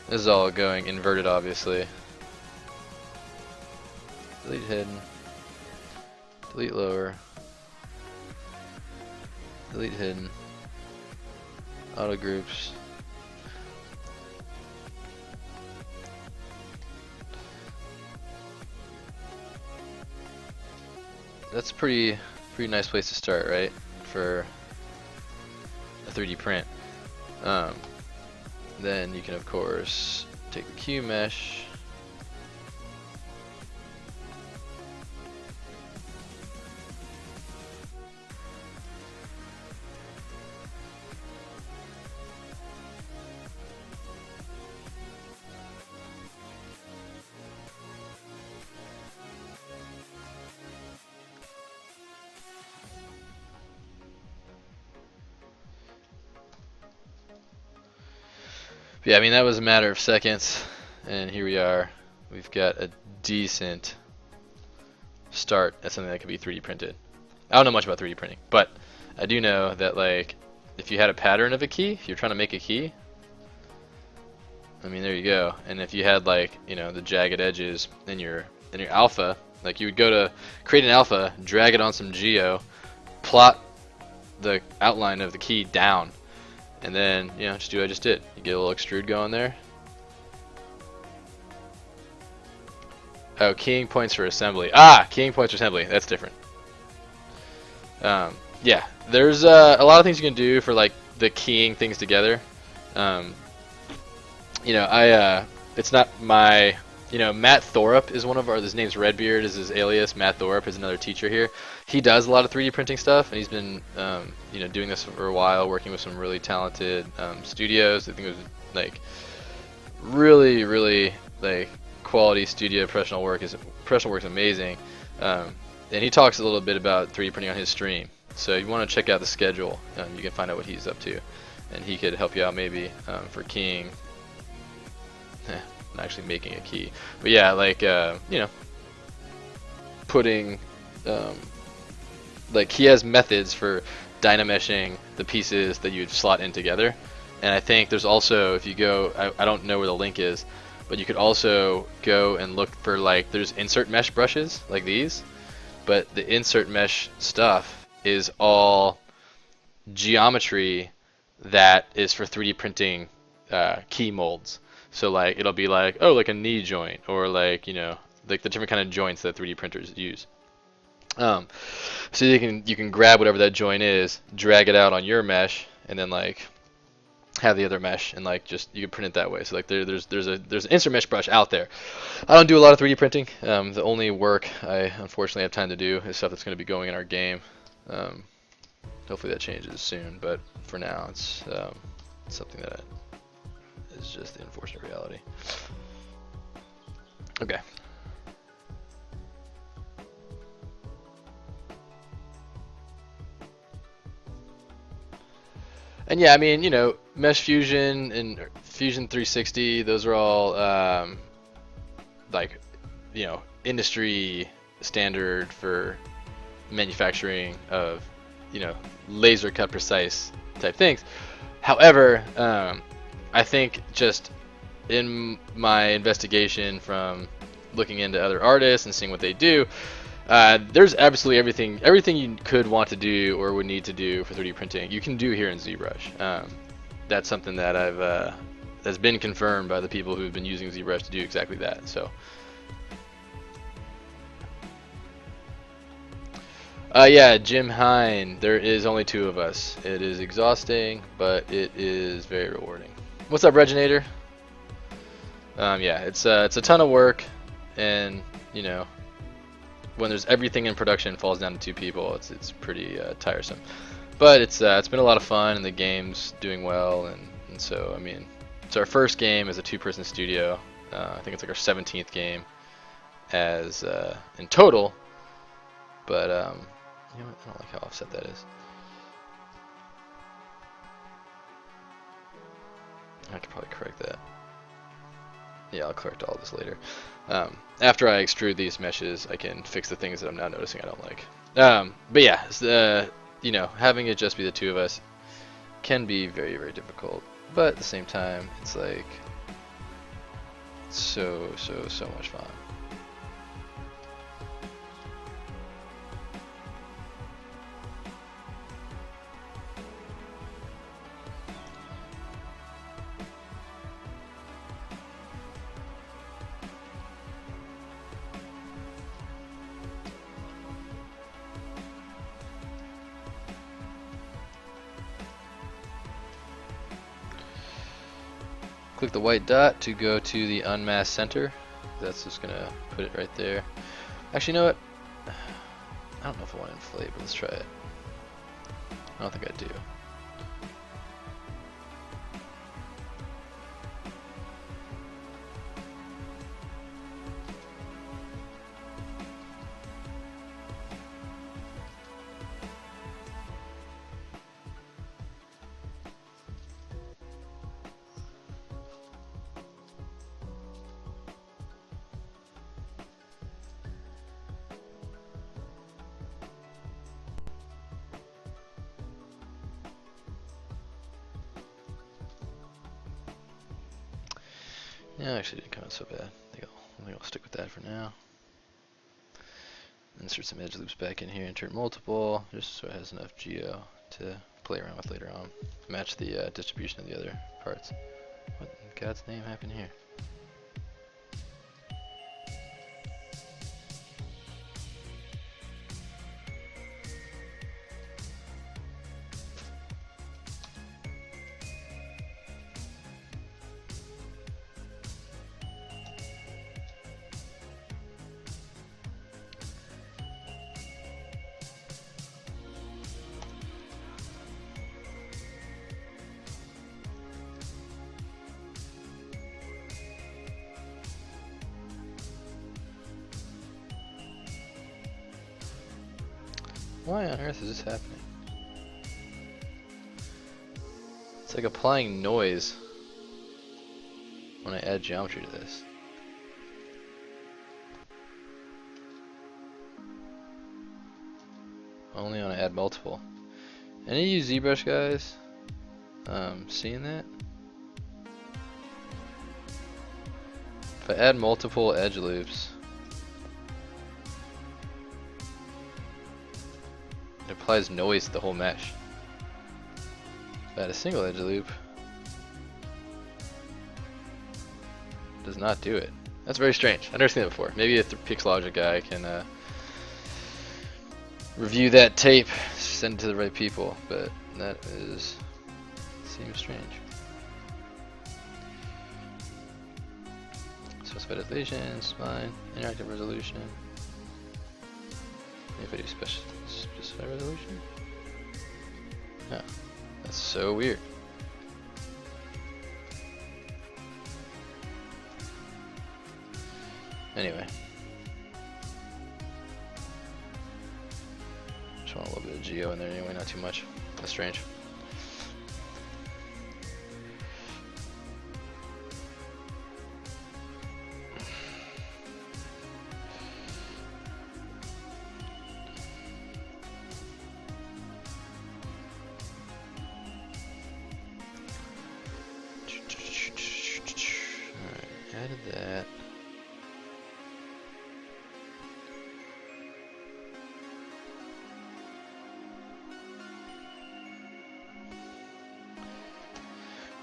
This is all going inverted, obviously. Delete hidden. Delete lower. Delete hidden. Auto groups. That's a pretty nice place to start, right? For a 3D print. Then you can, of course, take the Q mesh. Yeah, I mean, that was a matter of seconds, and here we are. We've got a decent start at something that can be 3D printed. I don't know much about 3D printing, but I do know that, like, if you had a pattern of a key, if you're trying to make a key, I mean, there you go. And if you had, like, you know, the jagged edges in your alpha, like, you would go to create an alpha, drag it on some geo, plot the outline of the key down, and then, you know, just do what I just did. You get a little extrude going there. Oh, keying points for assembly. Ah, keying points for assembly. That's different. Yeah, there's a lot of things you can do for, like, the keying things together. You know, it's not my, you know, Matt Thorup is one of our, his name's Redbeard is his alias. Matt Thorup is another teacher here. He does a lot of 3D printing stuff, and he's been, you know, doing this for a while, working with some really talented studios. I think it was, like, really, like, quality studio professional work is amazing. And he talks a little bit about 3D printing on his stream. So if you want to check out the schedule, you can find out what he's up to, and he could help you out maybe for keying. Not actually making a key, but yeah, like, you know, putting, like, he has methods for dynameshing the pieces that you'd slot in together. And I think there's also, if you go, I don't know where the link is, but you could also go and look for, like, there's insert mesh brushes like these, but the insert mesh stuff is all geometry that is for 3D printing key molds. So, like, it'll be like, oh, like a knee joint, or, like, you know, like the different kind of joints that 3D printers use. So you can grab whatever that joint is, drag it out on your mesh, and then like have the other mesh, and like just you can print it that way. So like there's an insert mesh brush out there. I don't do a lot of 3D printing. The only work I unfortunately have time to do is stuff that's going to be going in our game. Hopefully that changes soon, but for now it's something that is just the unfortunate reality. Okay. And yeah, I mean, you know, Mesh Fusion and Fusion 360, those are all like, you know, industry standard for manufacturing of, you know, laser cut precise type things. However, I think just in my investigation from looking into other artists and seeing what they do, there's absolutely everything you could want to do or would need to do for 3D printing, you can do here in ZBrush. That's something that that's been confirmed by the people who've been using ZBrush to do exactly that. So, yeah, Jim Hine, there is only 2 of us. It is exhausting, but it is very rewarding. What's up, Reginator? Yeah, it's a ton of work, and you know, when there's everything in production falls down to 2 people, it's pretty tiresome. But it's been a lot of fun, and the game's doing well, and so I mean, it's our first game as a 2-person studio. I think it's like our 17th game as in total. But you know what? I don't like how offset that is. I could probably correct that. Yeah, I'll correct all this later. After I extrude these meshes, I can fix the things that I'm now noticing I don't like. But yeah, you know, having it just be the 2 of us can be very, very difficult. But at the same time, it's like so much fun. Click the white dot to go to the unmasked center. That's just gonna put it right there. Actually, you know what? I don't know if I want to inflate, but let's try it. I don't think I do. Yeah, actually didn't come out so bad. I think I'll stick with that for now. Insert some edge loops back in here, insert multiple, just so it has enough geo to play around with later on. Match the distribution of the other parts. What in God's name happened here? Why on earth is this happening? It's like applying noise when I add geometry to this. Only when I add multiple. Any of you ZBrush guys seeing that? If I add multiple edge loops, it applies noise to the whole mesh. If I add a single edge loop, it does not do it. That's very strange. I've never seen that before. Maybe if the Pixelogic guy can review that tape, send it to the right people, but that seems strange. Specify deflation, spline, interactive resolution. If I do specify resolution? No, that's so weird. Anyway. Just want a little bit of geo in there anyway, not too much. That's strange. Alright, added that.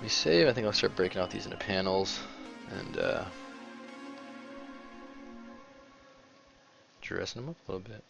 We save. I think I'll start breaking out these into panels and dressing them up a little bit.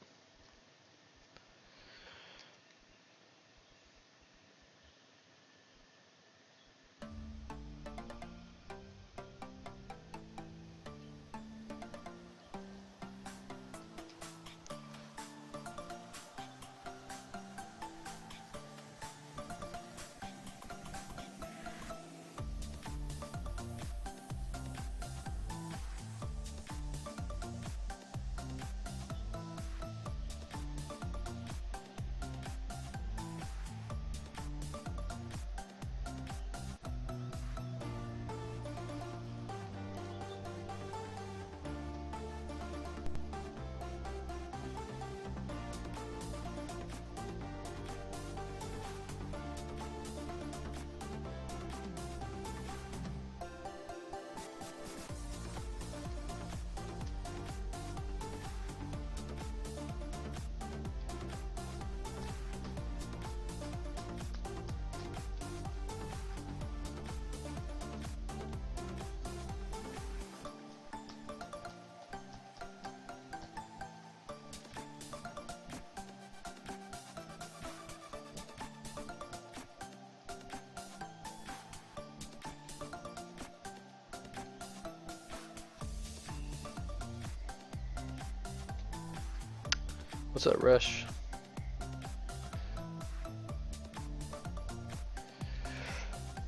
What's up, Rush?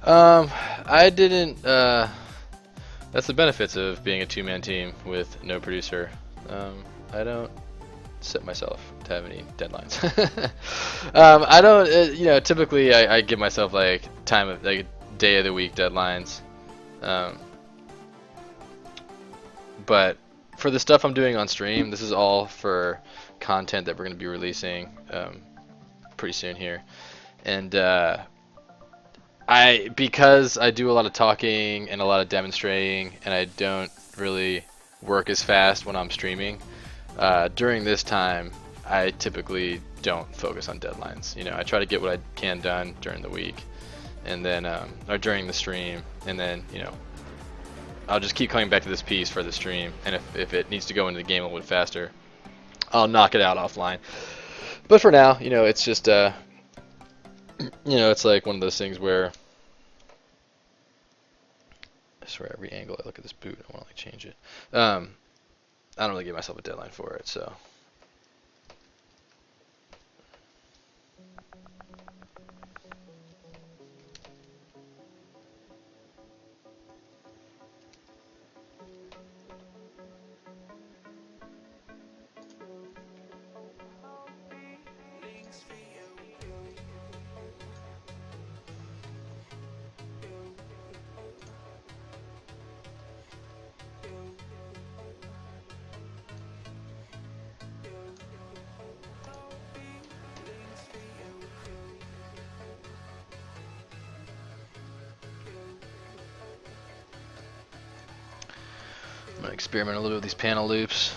I didn't, that's the benefits of being a two-man team with no producer. I don't set myself to have any deadlines. I don't, you know, typically I give myself like day of the week deadlines. But for the stuff I'm doing on stream, this is all for content that we're going to be releasing pretty soon here. And because I do a lot of talking and a lot of demonstrating, and I don't really work as fast when I'm streaming, during this time I typically don't focus on deadlines. You know, I try to get what I can done during the week, and then or during the stream, and then, you know, I'll just keep coming back to this piece for the stream, and if it needs to go into the game a little bit faster, I'll knock it out offline. But for now, you know, it's just you know, it's like one of those things where I swear every angle I look at this boot, I want to like change it. I don't really give myself a deadline for it, so. I'm gonna experiment a little with these panel loops.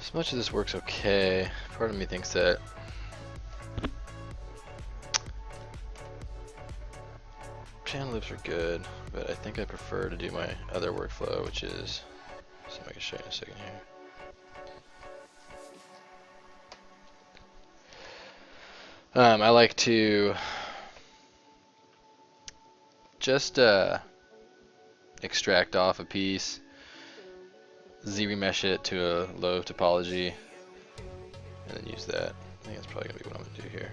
As much as this works okay, part of me thinks that channel loops are good, but I think I prefer to do my other workflow, which is, so I can show you in a second here. I like to just extract off a piece, ZRemesh it to a low topology, and then use that. I think that's probably going to be what I'm going to do here.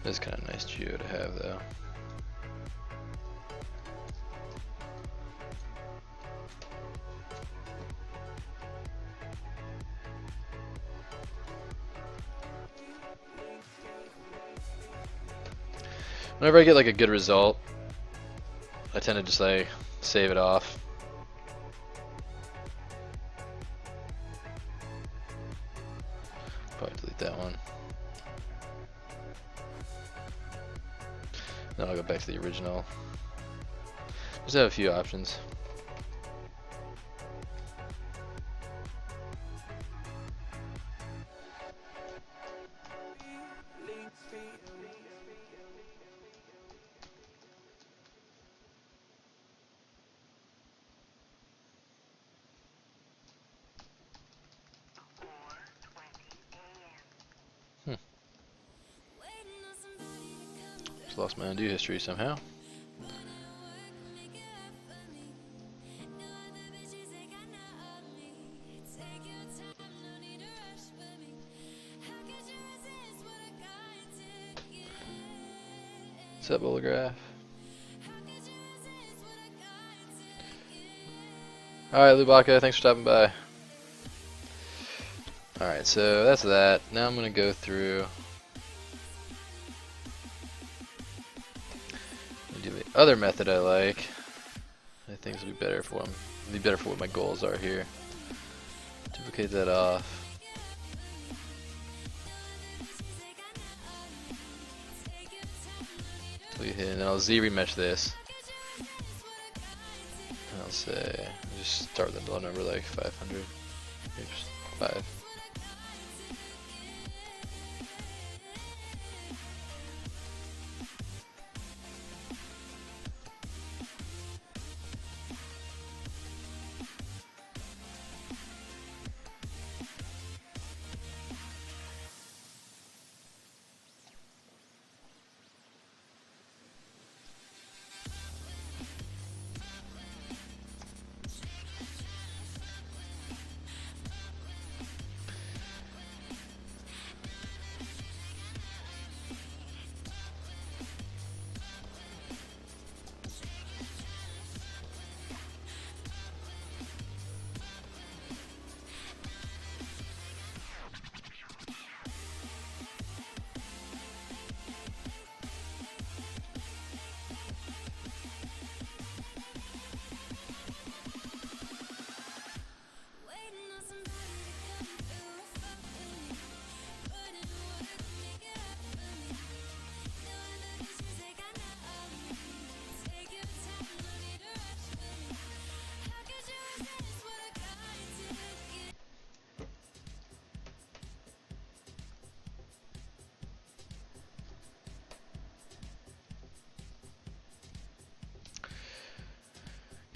That's kind of nice geo to have, though. Whenever I get like a good result, I tend to just like save it off. Probably delete that one. Then I'll go back to the original. Just have a few options. Just lost my undo history somehow. What's up, Olograph? Alright, Lubaka, thanks for stopping by. Alright, so that's that. Now I'm going to go through and do the other method I like. I think this will be better for what my goals are here. Duplicate that off. And then I'll ZRemesh this. And I'll say, just start with a low number like 500. Oops, 5.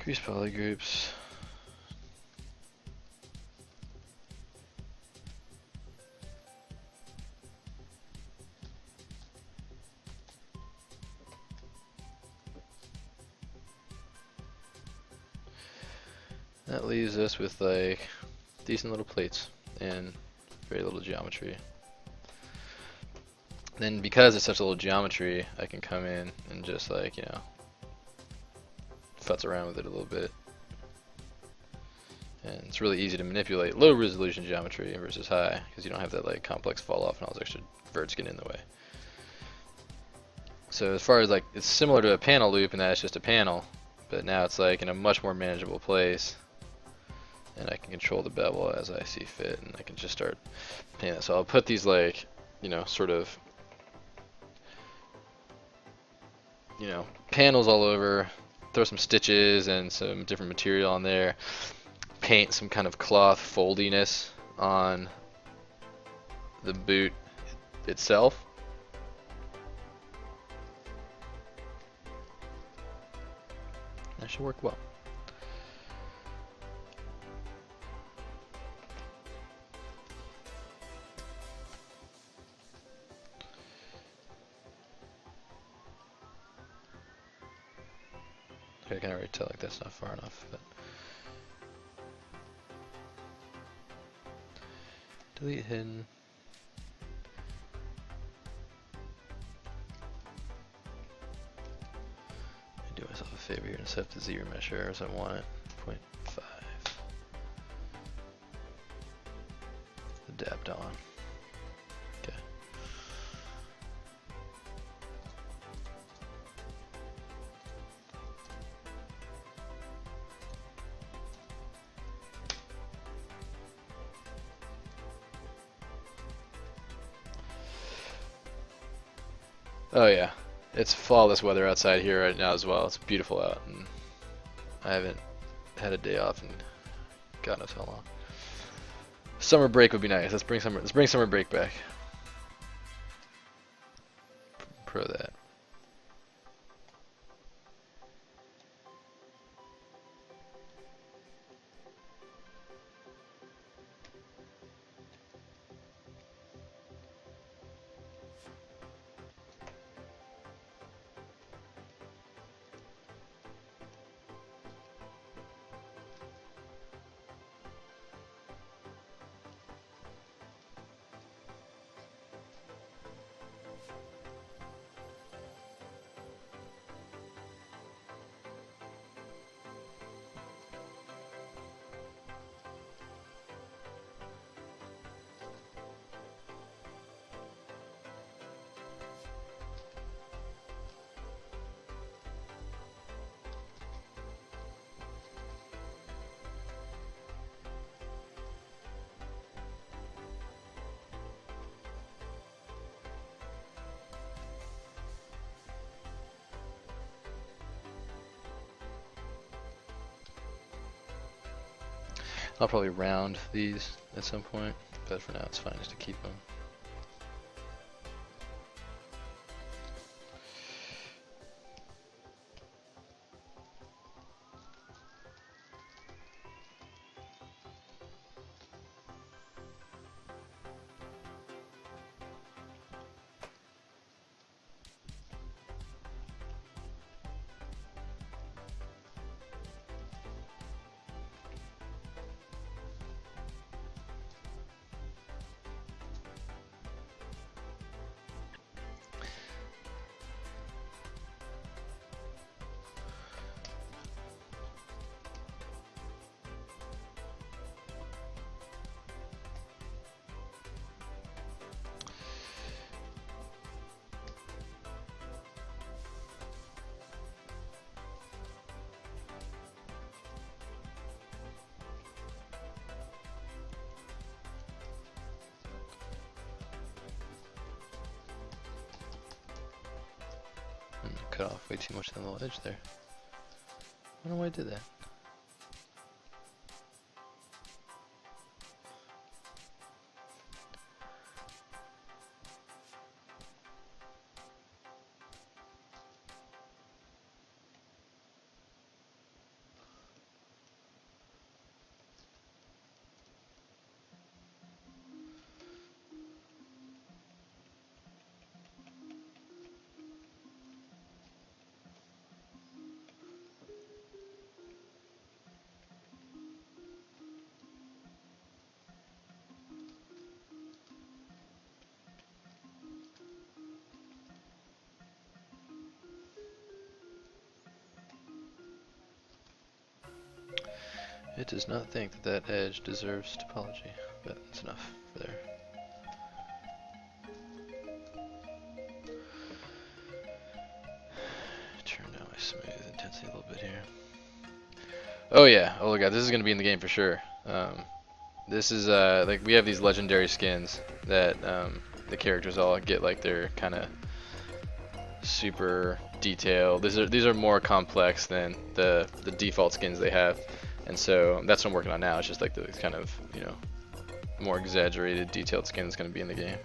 Increase polygroups. That leaves us with like decent little plates and very little geometry. Then because it's such a little geometry, I can come in and just like, you know, futz around with it a little bit. And it's really easy to manipulate low resolution geometry versus high, because you don't have that like complex fall off and all those extra verts getting in the way. So as far as like, it's similar to a panel loop in that it's just a panel, but now it's like in a much more manageable place. And I can control the bevel as I see fit, and I can just start painting it. So I'll put these like, you know, sort of, you know, panels all over, throw some stitches and some different material on there, paint some kind of cloth foldiness on the boot itself. That should work well. I can already tell like that's not far enough, but delete hidden. I do myself a favor here and set the ZRemesher as I want it. 0.5. Adapt on. Okay. Oh yeah, it's flawless weather outside here right now as well. It's beautiful out, and I haven't had a day off in God knows how long. Summer break would be nice. Let's bring summer break back. Pro that. I'll probably round these at some point, but for now it's fine just to keep them. Cut off way too much on the little edge there. I don't know why I did that. It does not think that that edge deserves topology, but it's enough there. Turn down my smooth intensity a little bit here. Oh yeah, oh god, this is gonna be in the game for sure. This is like we have these legendary skins that the characters all get like their kind of super detailed. These are more complex than the default skins they have, and so that's what I'm working on now. It's just like the kind of, you know, more exaggerated, detailed skin that's going to be in the game.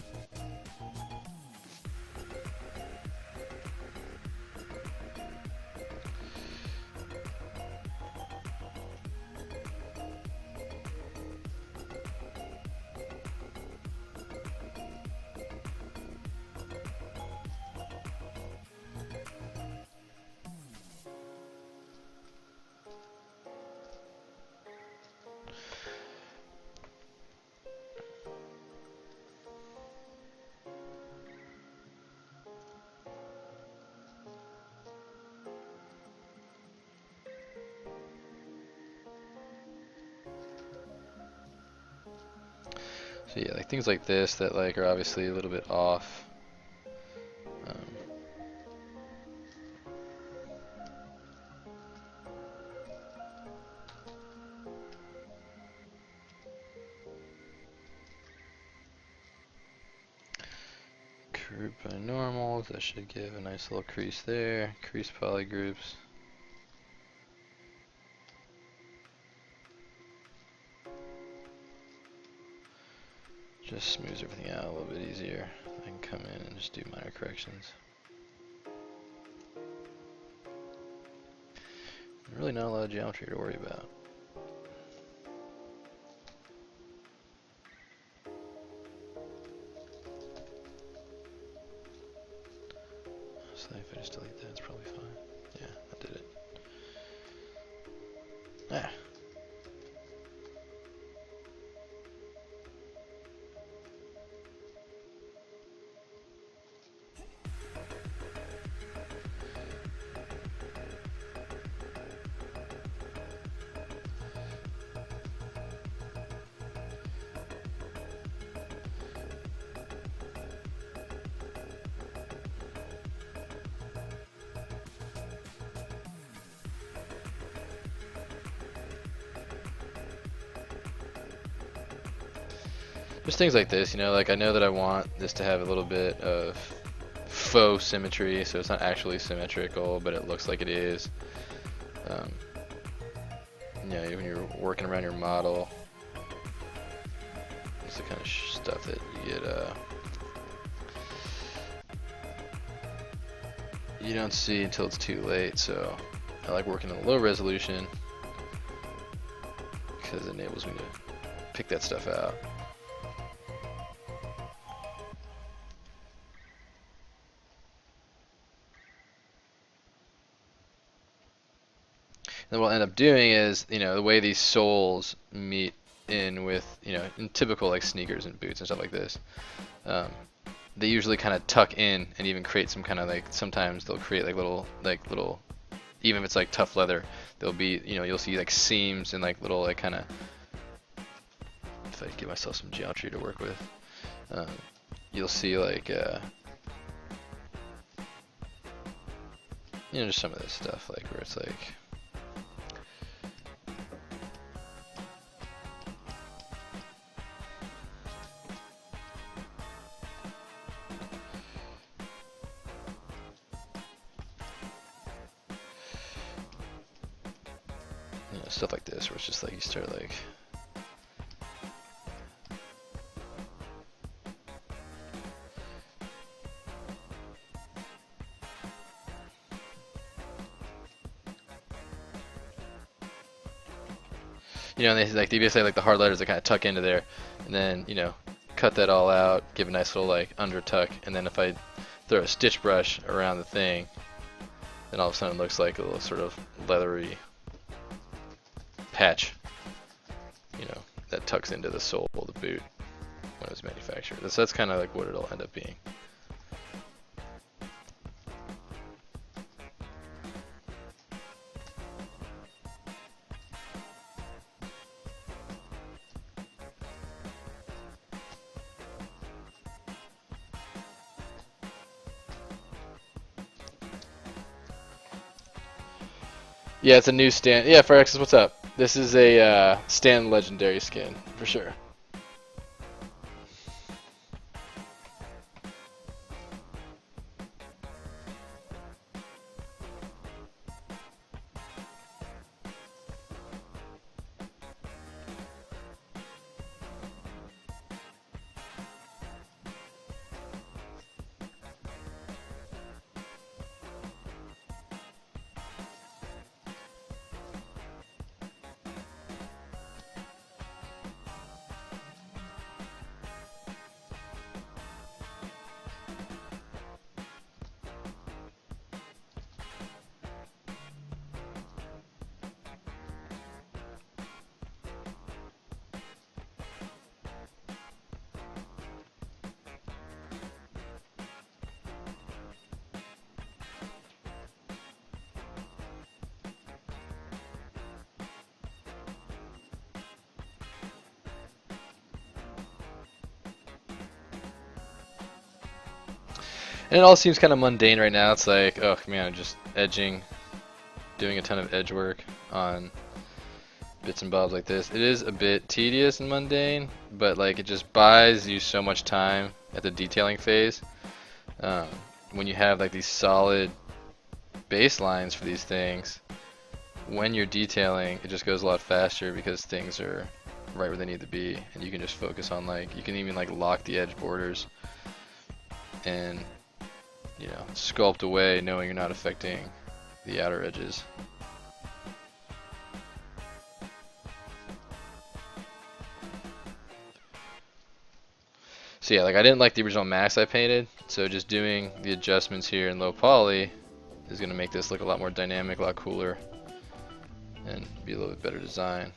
So yeah, like things like this that like are obviously a little bit off. Group by normals, that should give a nice little crease there. Crease poly groups. Just smooths everything out a little bit easier. I can come in and just do minor corrections. Really not a lot of geometry to worry about. So if I just delete that, it's probably fine. Yeah, that did it. Ah. Just things like this, you know, like I know that I want this to have a little bit of faux symmetry, so it's not actually symmetrical, but it looks like it is. You know, when you're working around your model, it's the kind of stuff that you get, you don't see until it's too late, so I like working in low resolution because it enables me to pick that stuff out. And what I'll end up doing is, you know, the way these soles meet in with, you know, in typical like sneakers and boots and stuff like this, they usually kind of tuck in and even create some kind of like, sometimes they'll create like little, even if it's like tough leather, there'll be, you know, you'll see like seams and like little like kind of, if I give myself some geometry to work with, you'll see like, you know, just some of this stuff like where it's like, stuff like this, where it's just like you start like, you know, and they like basically like the hard letters that kind of tuck into there, and then, you know, cut that all out, give a nice little like under tuck, and then if I throw a stitch brush around the thing, then all of a sudden it looks like a little sort of leathery patch, you know, that tucks into the sole of the boot when it was manufactured. That's kind of like what it'll end up being. Yeah, it's a new stand. Yeah, Phyrexis, what's up? This is a stand legendary skin for sure. And it all seems kind of mundane right now. It's like, oh man, I'm just edging, doing a ton of edge work on bits and bobs like this. It is a bit tedious and mundane, but like it just buys you so much time at the detailing phase. When you have like these solid baselines for these things, when you're detailing, it just goes a lot faster because things are right where they need to be, and you can just focus on like, you can even like lock the edge borders and, you know, sculpt away knowing you're not affecting the outer edges. So yeah, like I didn't like the original mask I painted, so just doing the adjustments here in low poly is going to make this look a lot more dynamic, a lot cooler, and be a little bit better design.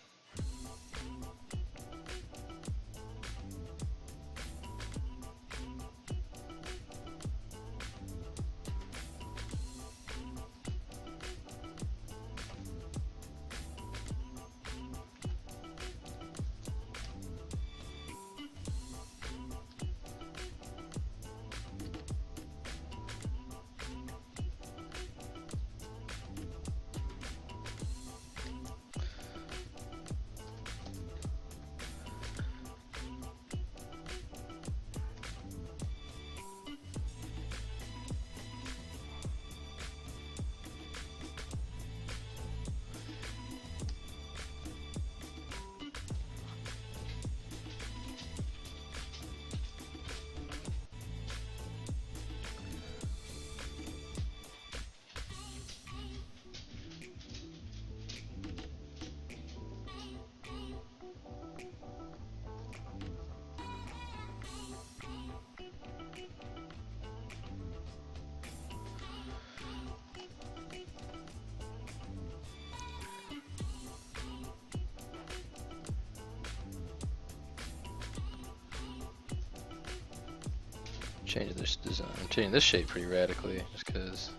Changing this design, I'm changing this shape pretty radically, just because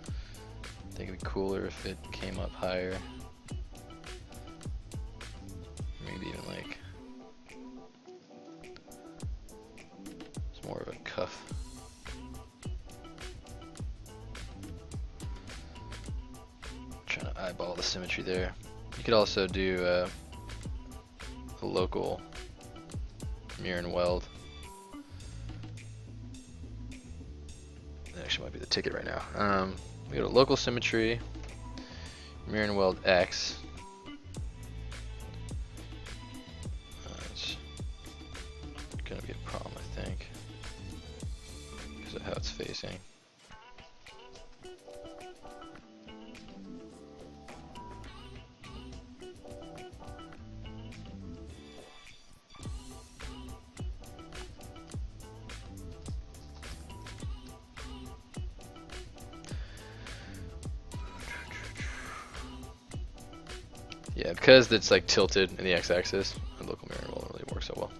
I think it'd be cooler if it came up higher. Maybe even like it's more of a cuff. Trying to eyeball the symmetry there. You could also do a local mirror and weld. That actually might be the ticket right now. We go to local symmetry, mirror and weld X. It's gonna be a problem, I think, because of how it's facing. Yeah, because it's like tilted in the x-axis, the local mirror won't really work so well.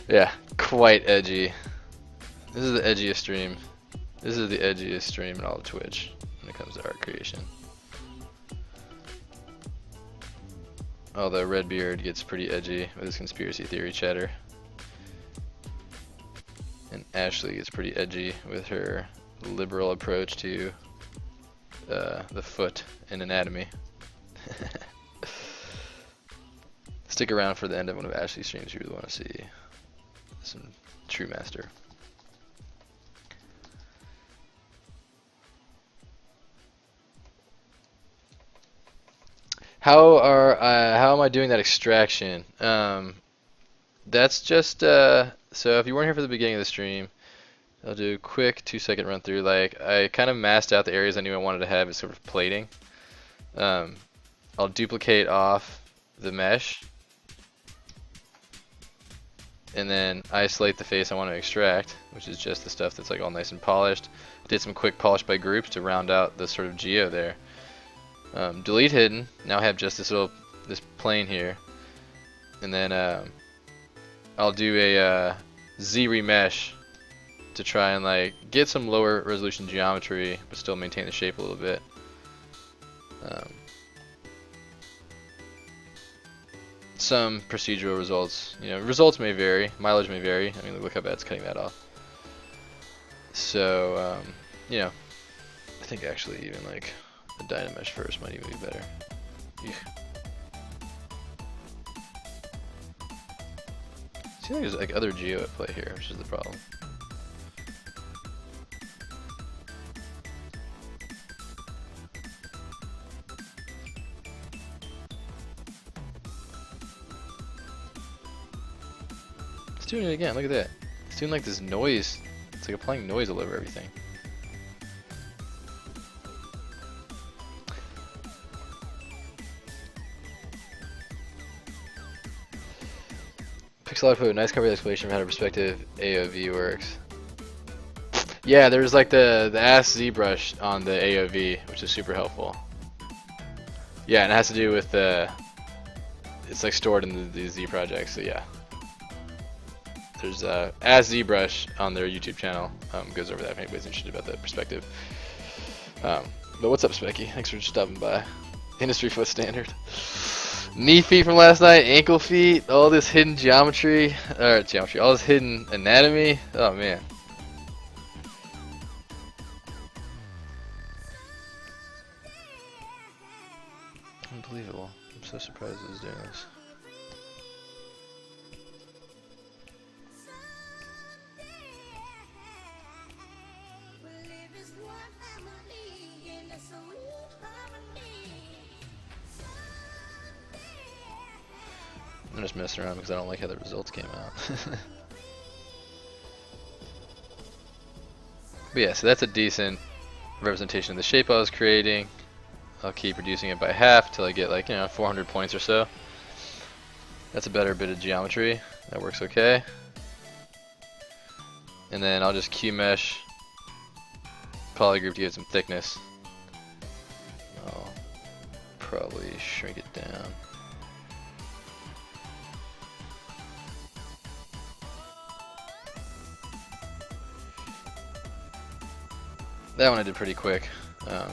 Yeah, quite edgy. This is the edgiest stream. This is the edgiest stream in all of Twitch when it comes to art creation. Although Redbeard gets pretty edgy with his conspiracy theory chatter. And Ashley gets pretty edgy with her liberal approach to the foot and anatomy. Stick around for the end of one of Ashley's streams. You really want to see some true master. How am I doing that extraction? That's just so if you weren't here for the beginning of the stream, I'll do a quick 2-second run through. Like I kind of masked out the areas I knew I wanted to have as sort of plating. I'll duplicate off the mesh, and then isolate the face I want to extract, which is just the stuff that's like all nice and polished. Did some quick polish by groups to round out the sort of geo there. Delete hidden. Now I have just this plane here, and then I'll do a ZRemesh to try and like get some lower resolution geometry, but still maintain the shape a little bit. Some procedural results. You know, results may vary, mileage may vary. I mean, look how bad it's cutting that off. So, you know, I think actually even like a Dynamesh first might even be better. Eugh. Seems like there's like other geo at play here, which is the problem. It's doing it again, look at that. It's doing like this noise. It's like applying noise all over everything. Pixel output, nice cover explanation of how the perspective AOV works. Yeah, there's like the Ask ZBrush on the AOV, which is super helpful. Yeah, and it has to do with it's like stored in the Z project, so yeah. There's Ask ZBrush on their YouTube channel, goes over that if anybody's interested about the perspective. But what's up, Specky? Thanks for stopping by. Industry foot standard. Knee feet from last night, ankle feet, all this hidden geometry, all this hidden anatomy. Oh man. Unbelievable. I'm so surprised it was doing this. I'm just messing around because I don't like how the results came out. But yeah, so that's a decent representation of the shape I was creating. I'll keep reducing it by half till I get like, you know, 400 points or so. That's a better bit of geometry. That works okay. And then I'll just Q-mesh polygroup to get some thickness. I'll probably shrink it down. That one I did pretty quick, but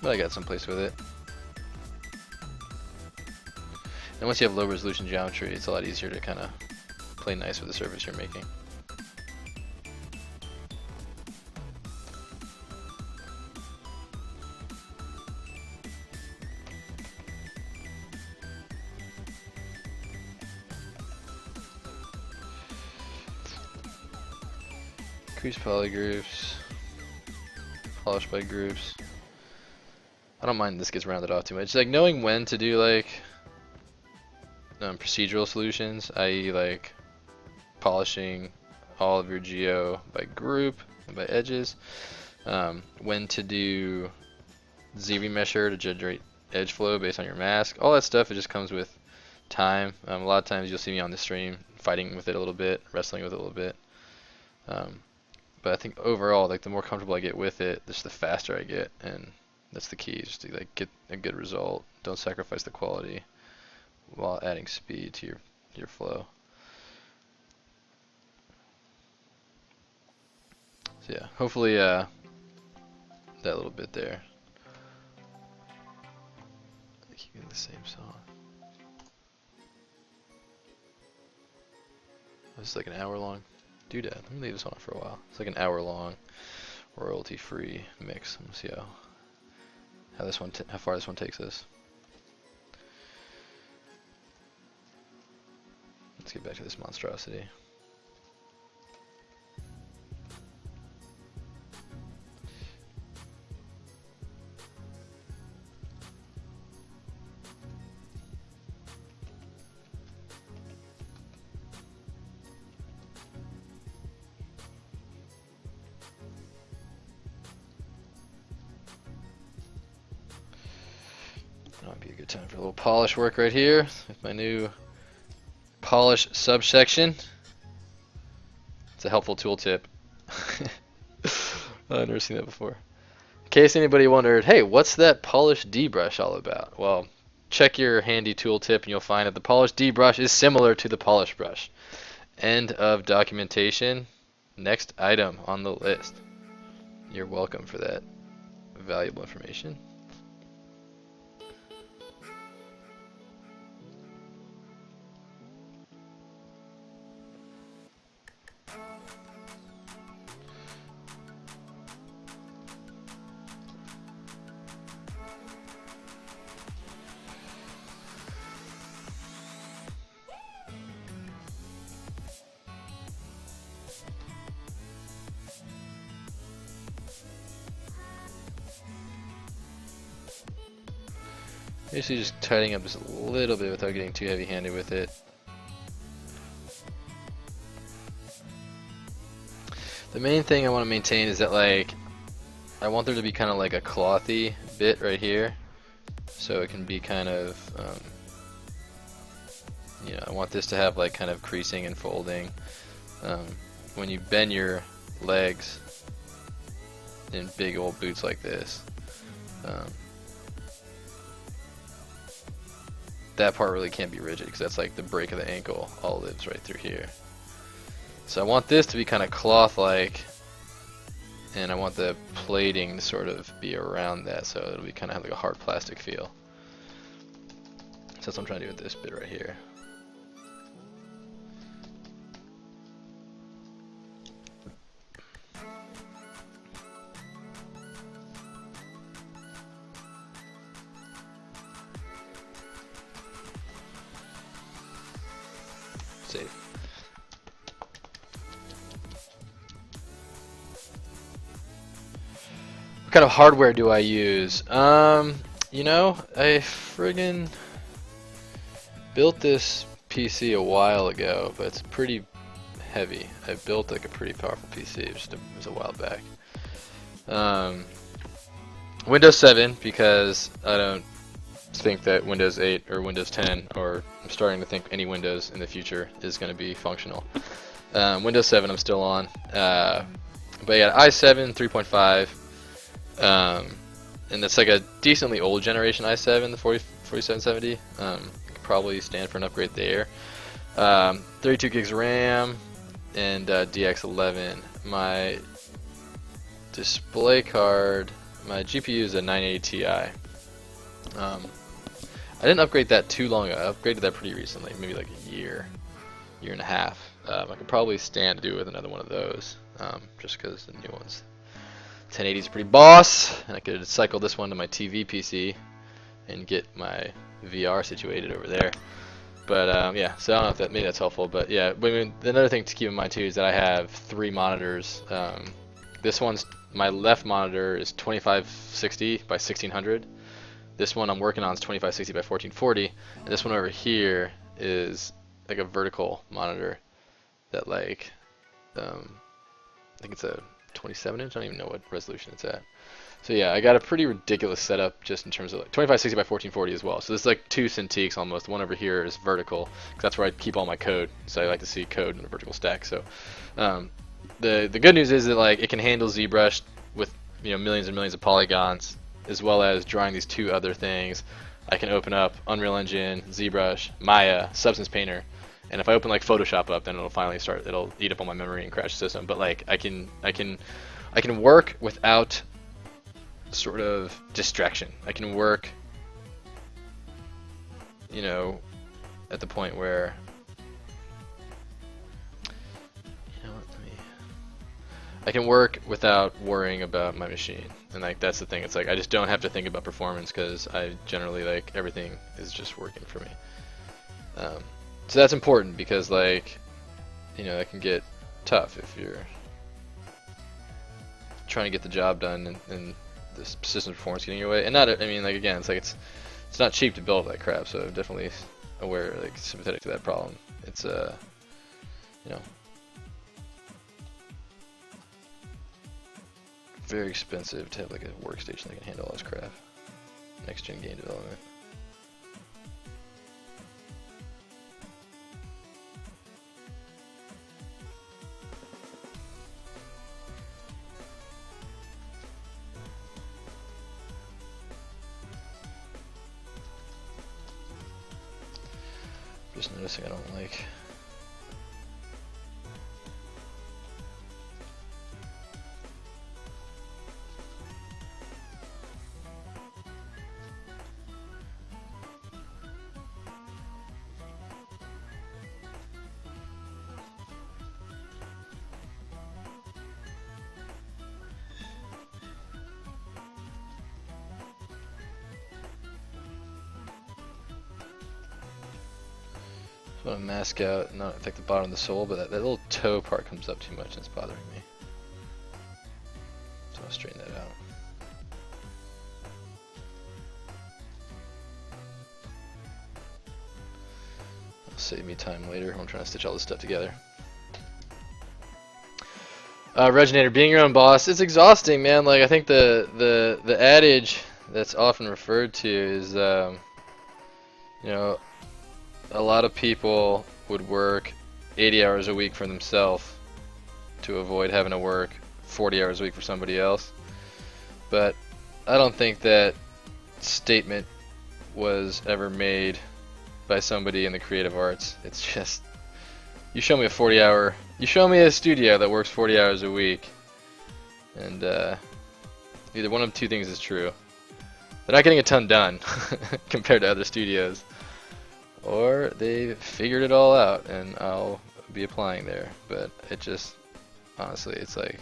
I got someplace with it. And once you have low resolution geometry, it's a lot easier to kind of play nice with the surface you're making. Crease polygroups. Polish by groups. I don't mind this gets rounded off too much. Like knowing when to do like procedural solutions, i.e. like polishing all of your geo by group and by edges. When to do ZRemesher to generate edge flow based on your mask. All that stuff, it just comes with time. A lot of times you'll see me on the stream fighting with it a little bit, wrestling with it a little bit. But I think overall, like the more comfortable I get with it, just the faster I get, and that's the key, just to like get a good result. Don't sacrifice the quality while adding speed to your flow. So yeah, hopefully that little bit there. Keeping the same song. This is like an hour long doodad. Let me leave this on for a while. It's like an hour long royalty-free mix. Let's see how this one how far this one takes us. Let's get back to this monstrosity. Might be a good time for a little polish work right here with my new polish subsection. It's a helpful tool tip. I've never seen that before. In case anybody wondered, hey, what's that polish D-brush all about? Well, check your handy tool tip and you'll find that the polish D-brush is similar to the polish brush. End of documentation. Next item on the list. You're welcome for that valuable information. Basically just tightening up just a little bit without getting too heavy-handed with it. The main thing I want to maintain is that, like, I want there to be kind of like a clothy bit right here, so it can be kind of, you know, I want this to have like kind of creasing and folding. When you bend your legs in big old boots like this, that part really can't be rigid because that's like the break of the ankle all lives right through here. So I want this to be kind of cloth-like, and I want the plating to sort of be around that, so it'll be kind of have like a hard plastic feel. So that's what I'm trying to do with this bit right here. Save. What kind of hardware do I use? You know, I friggin' built this PC a while ago, but it's pretty heavy. I built like a pretty powerful PC, it was a while back. Windows 7, because I don't think that Windows 8 or Windows 10, or I'm starting to think any Windows in the future is going to be functional. Windows 7 I'm still on, but yeah, i7 3.5, and that's like a decently old generation i7, the 4770. Could probably stand for an upgrade there. 32 gigs RAM and DX11. My display card, my GPU is a 980 Ti. I didn't upgrade that too long ago. I upgraded that pretty recently, maybe like a year and a half. I could probably stand to do with another one of those, just because the new one's 1080 is pretty boss, and I could cycle this one to my TV PC and get my VR situated over there. But yeah, so I don't know if that maybe that's helpful. But yeah, I mean, another thing to keep in mind too is that I have 3 monitors. This one's, my left monitor is 2560 by 1600. This one I'm working on is 2560 by 1440, and this one over here is like a vertical monitor that like I think it's a 27 inch. I don't even know what resolution it's at. So yeah, I got a pretty ridiculous setup just in terms of like 2560 by 1440 as well. So this is like 2 Cintiqs almost. The one over here is vertical because that's where I keep all my code. So I like to see code in a vertical stack. So the good news is that like it can handle ZBrush with, you know, millions and millions of polygons, as well as drawing these 2 other things. I can open up Unreal Engine, ZBrush, Maya, Substance Painter, and if I open like Photoshop up, then it'll finally start. It'll eat up all my memory and crash the system. But like I can work without sort of distraction. I can work, you know, at the point where I can work without worrying about my machine, and like that's the thing. It's like I just don't have to think about performance because I generally like everything is just working for me. So that's important because like that can get tough if you're trying to get the job done and the system performance getting in your way. And not, I mean, like again, it's like it's not cheap to build that crap. So I'm definitely aware, like sympathetic to that problem. It's very expensive to have like a workstation that can handle all this crap. Next gen game development. Just noticing I don't like. I want to mask out and not affect the bottom of the sole, but that little toe part comes up too much and it's bothering me. So I'll straighten that out. It'll save me time later when I'm trying to stitch all this stuff together. Reginator, being your own boss, it's exhausting, man. Like I think the adage that's often referred to is, a lot of people would work 80 hours a week for themselves to avoid having to work 40 hours a week for somebody else. But I don't think that statement was ever made by somebody in the creative arts. It's just, you show me a studio that works 40 hours a week, and either one of two things is true. They're not getting a ton done compared to other studios, or they figured it all out and I'll be applying there. But it just, honestly, it's like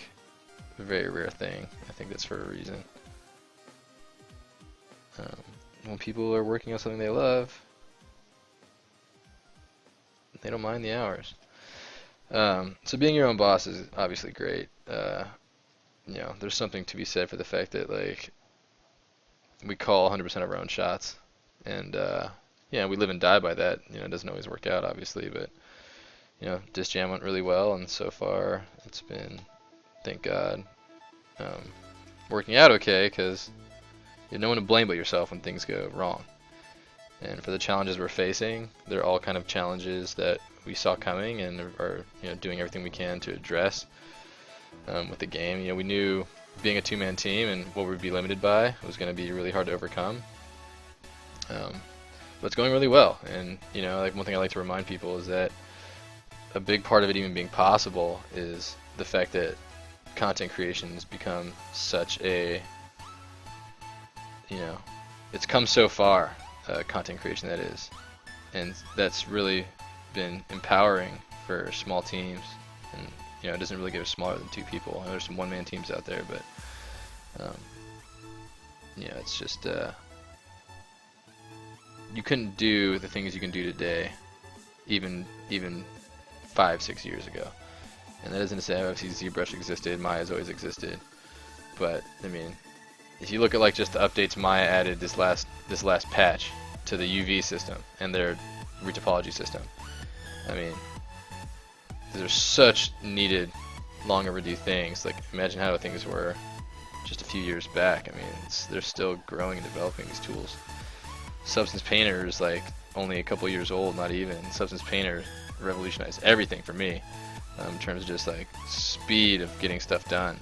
a very rare thing. I think that's for a reason. When people are working on something they love, they don't mind the hours. So being your own boss is obviously great. There's something to be said for the fact that like we call 100% of our own shots, and we live and die by that. It doesn't always work out, obviously, but Disc Jam went really well, and so far it's been, thank God, working out okay, because you have no one to blame but yourself when things go wrong. And for the challenges we're facing, they're all kind of challenges that we saw coming and are doing everything we can to address with the game. We knew being a two-man team and what we'd be limited by was going to be really hard to overcome. But it's going really well, and like one thing I like to remind people is that a big part of it even being possible is the fact that content creation has become such a, it's come so far, content creation that is, and that's really been empowering for small teams, and it doesn't really get smaller than 2 people. There's some one-man teams out there, but it's just you couldn't do the things you can do today, even 5-6 years ago. And that isn't to say obviously ZBrush existed, Maya's always existed, but I mean, if you look at like just the updates Maya added this last patch to the UV system and their retopology system, I mean, these are such needed, long overdue things. Like imagine how things were just a few years back. I mean, they're still growing and developing these tools. Substance Painter is like only a couple years old, not even. Substance Painter revolutionized everything for me in terms of just like speed of getting stuff done.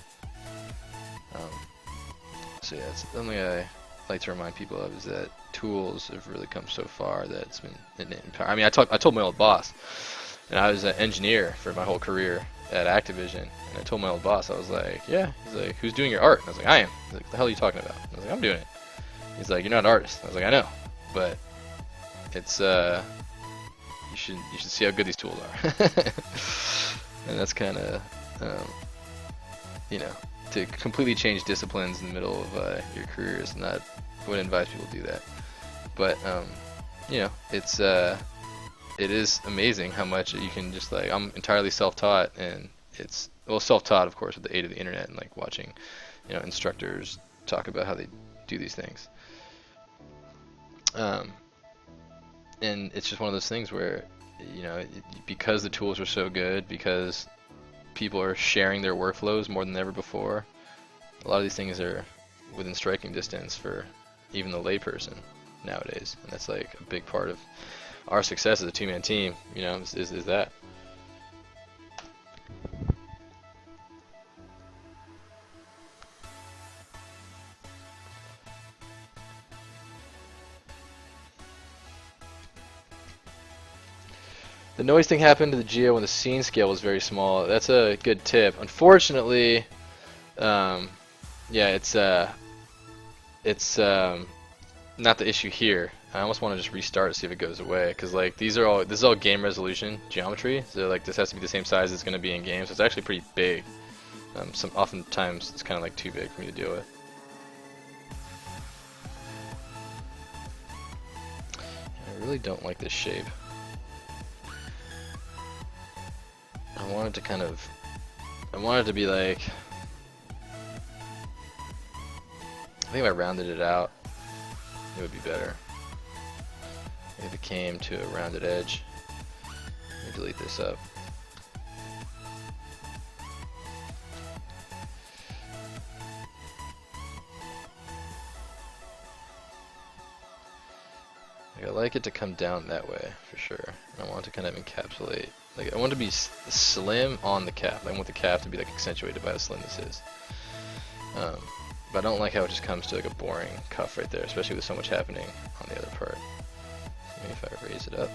So yeah, it's something I like to remind people of, is that tools have really come so far that it's been I mean, I told my old boss, and I was an engineer for my whole career at Activision, and I told my old boss, I was like, yeah, he's like, who's doing your art? And I was like, I am. He's like, what the hell are you talking about? I was like, I'm doing it. He's like, you're not an artist. I was like, I know, but it's you should see how good these tools are. And that's kind of you know, to completely change disciplines in the middle of your career is not. I wouldn't advise people to do that. But you know, it is amazing how much you can just like. I'm entirely self-taught, and it's well self-taught, of course, with the aid of the internet and like watching, you know, instructors talk about how they do these things. And it's just one of those things where, you know, because the tools are so good, because people are sharing their workflows more than ever before, a lot of these things are within striking distance for even the layperson nowadays, and that's like a big part of our success as a two-man team, you know, is that. The noise thing happened to the Geo when the scene scale was very small. That's a good tip. Unfortunately, yeah, it's not the issue here. I almost want to just restart to see if it goes away, because like this is all game resolution geometry, so like this has to be the same size it's going to be in game, so it's actually pretty big. Oftentimes it's kind of like too big for me to deal with. I really don't like this shape. I want it to be like, I think if I rounded it out, it would be better. If it came to a rounded edge. Let me delete this up. Like, I like it to come down that way for sure. And I want it to kind of encapsulate. Like, I want it to be slim on the cap. I want the cap to be like accentuated by how slim this is. But I don't like how it just comes to like a boring cuff right there, especially with so much happening on the other part. Maybe if I raise it up.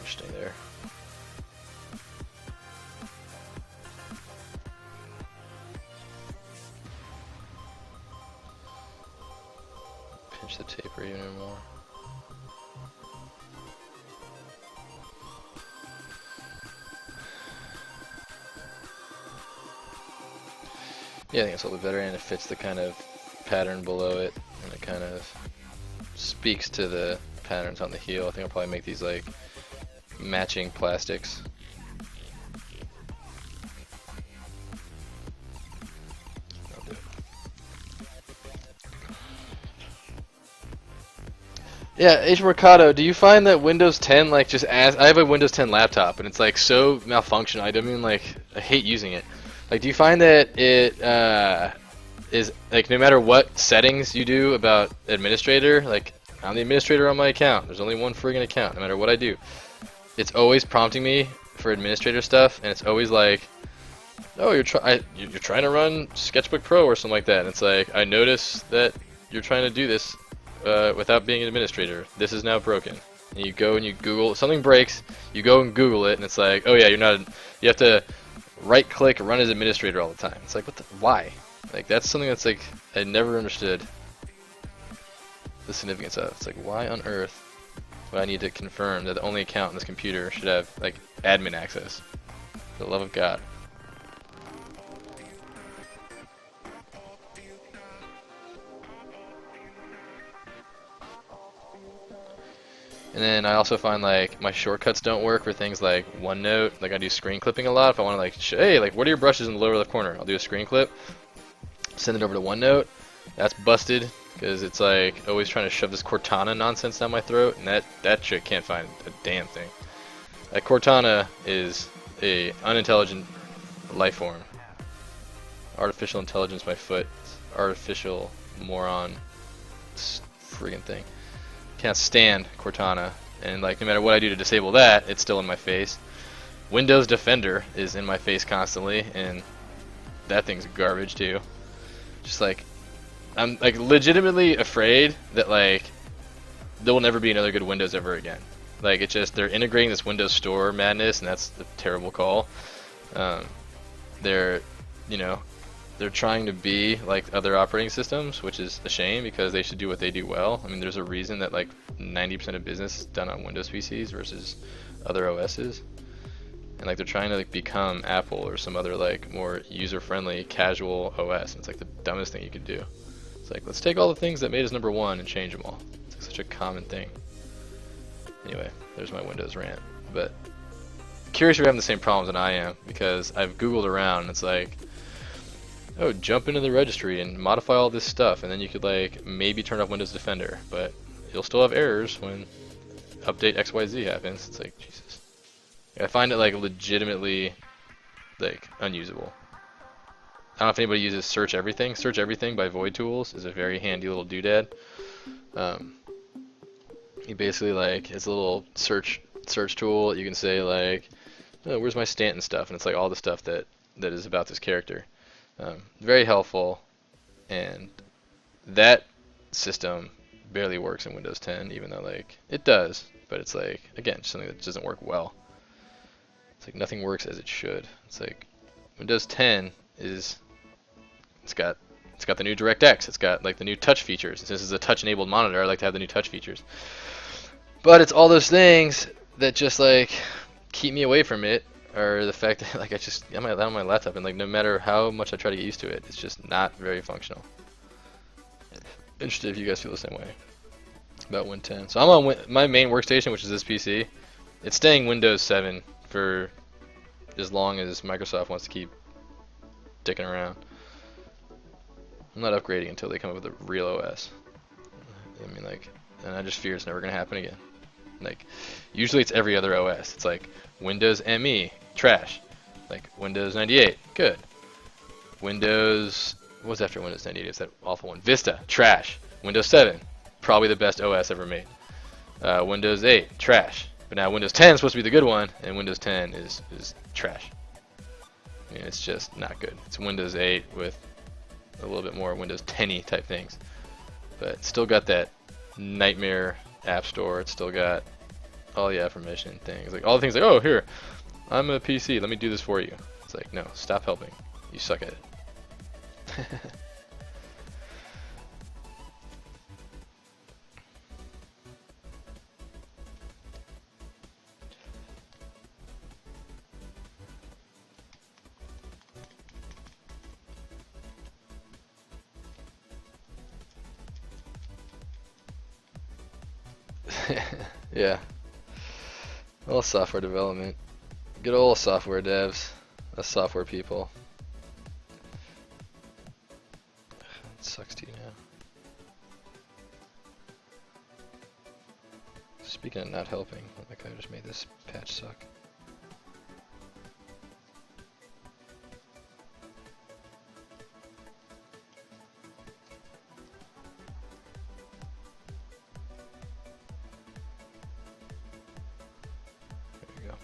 Stay there. Pinch the taper even more. Yeah, I think it's a little bit better, and it fits the kind of pattern below it, and it kind of speaks to the patterns on the heel. I think I'll probably make these like matching plastics. Yeah, H Mercado, do you find that Windows 10 like just as I have a Windows 10 laptop and it's like so malfunctional, I don't even like I hate using it. Like, do you find that it is like no matter what settings you do about administrator, like I'm the administrator on my account, there's only one friggin' account, no matter what I do, it's always prompting me for administrator stuff, and it's always like, oh, you're trying to run Sketchbook Pro or something like that, and it's like, I notice that you're trying to do this without being an administrator. This is now broken. And you go and you Google, something breaks, you go and Google it, and it's like, oh yeah, you have to right click run as administrator all the time. It's like, why? Like that's something that's like I never understood the significance of. It's like why on earth would I need to confirm that the only account on this computer should have like admin access? For the love of God. And then I also find like my shortcuts don't work for things like OneNote. Like I do screen clipping a lot. If I want to like, hey, like what are your brushes in the lower left corner? I'll do a screen clip, send it over to OneNote. That's busted because it's like always trying to shove this Cortana nonsense down my throat, and that chick can't find a damn thing. That Cortana is a unintelligent life form. Artificial intelligence, my foot. Artificial moron. Friggin' thing. Can't stand Cortana, and like no matter what I do to disable that, it's still in my face. Windows Defender is in my face constantly, and that thing's garbage too. Just like I'm like legitimately afraid that like there will never be another good Windows ever again. Like it's just they're integrating this Windows Store madness, and that's a terrible call. They're they're trying to be like other operating systems, which is a shame because they should do what they do well. I mean, there's a reason that like 90% of business is done on Windows PCs versus other OSs. And like they're trying to like become Apple or some other like more user-friendly casual OS. And it's like the dumbest thing you could do. It's like let's take all the things that made us number one and change them all. It's like such a common thing. Anyway, there's my Windows rant. But curious if you're having the same problems that I am because I've Googled around and it's like, oh, jump into the registry and modify all this stuff, and then you could like maybe turn off Windows Defender, but you'll still have errors when update XYZ happens. It's like Jesus. I find it like legitimately like unusable. I don't know if anybody uses Search Everything. Search Everything by Void Tools is a very handy little doodad. You basically like it's a little search tool. You can say like, oh, where's my Stanton stuff, and it's like all the stuff that is about this character. Very helpful, and that system barely works in Windows 10, even though like it does, but it's like again something that doesn't work well. It's like nothing works as it should. It's like Windows 10 is it's got the new DirectX, it's got like the new touch features. Since this is a touch-enabled monitor, I like to have the new touch features. But it's all those things that just like keep me away from it. Or the fact that like I'm on my laptop and like no matter how much I try to get used to it, it's just not very functional. Interested if you guys feel the same way about Win 10. So I'm on my main workstation, which is this PC. It's staying Windows 7 for as long as Microsoft wants to keep dicking around. I'm not upgrading until they come up with a real OS. I mean like, and I just fear it's never gonna happen again. Like, usually it's every other OS. It's like Windows ME, trash. Like Windows 98, good. Windows, what was after Windows 98? It's that awful one. Vista, trash. Windows 7, probably the best OS ever made. Windows 8, trash. But now Windows 10 is supposed to be the good one, and Windows 10 is trash. I mean, it's just not good. It's Windows 8 with a little bit more Windows 10-y type things. But it's still got that nightmare app store. It's still got all the affirmation things. Like all the things like, oh, here, I'm a PC, let me do this for you. It's like, no, stop helping. You suck at it. Yeah. Well, software development. Good old software devs. Us software people. It sucks to you now. Speaking of not helping, that guy just made this patch suck. There you go.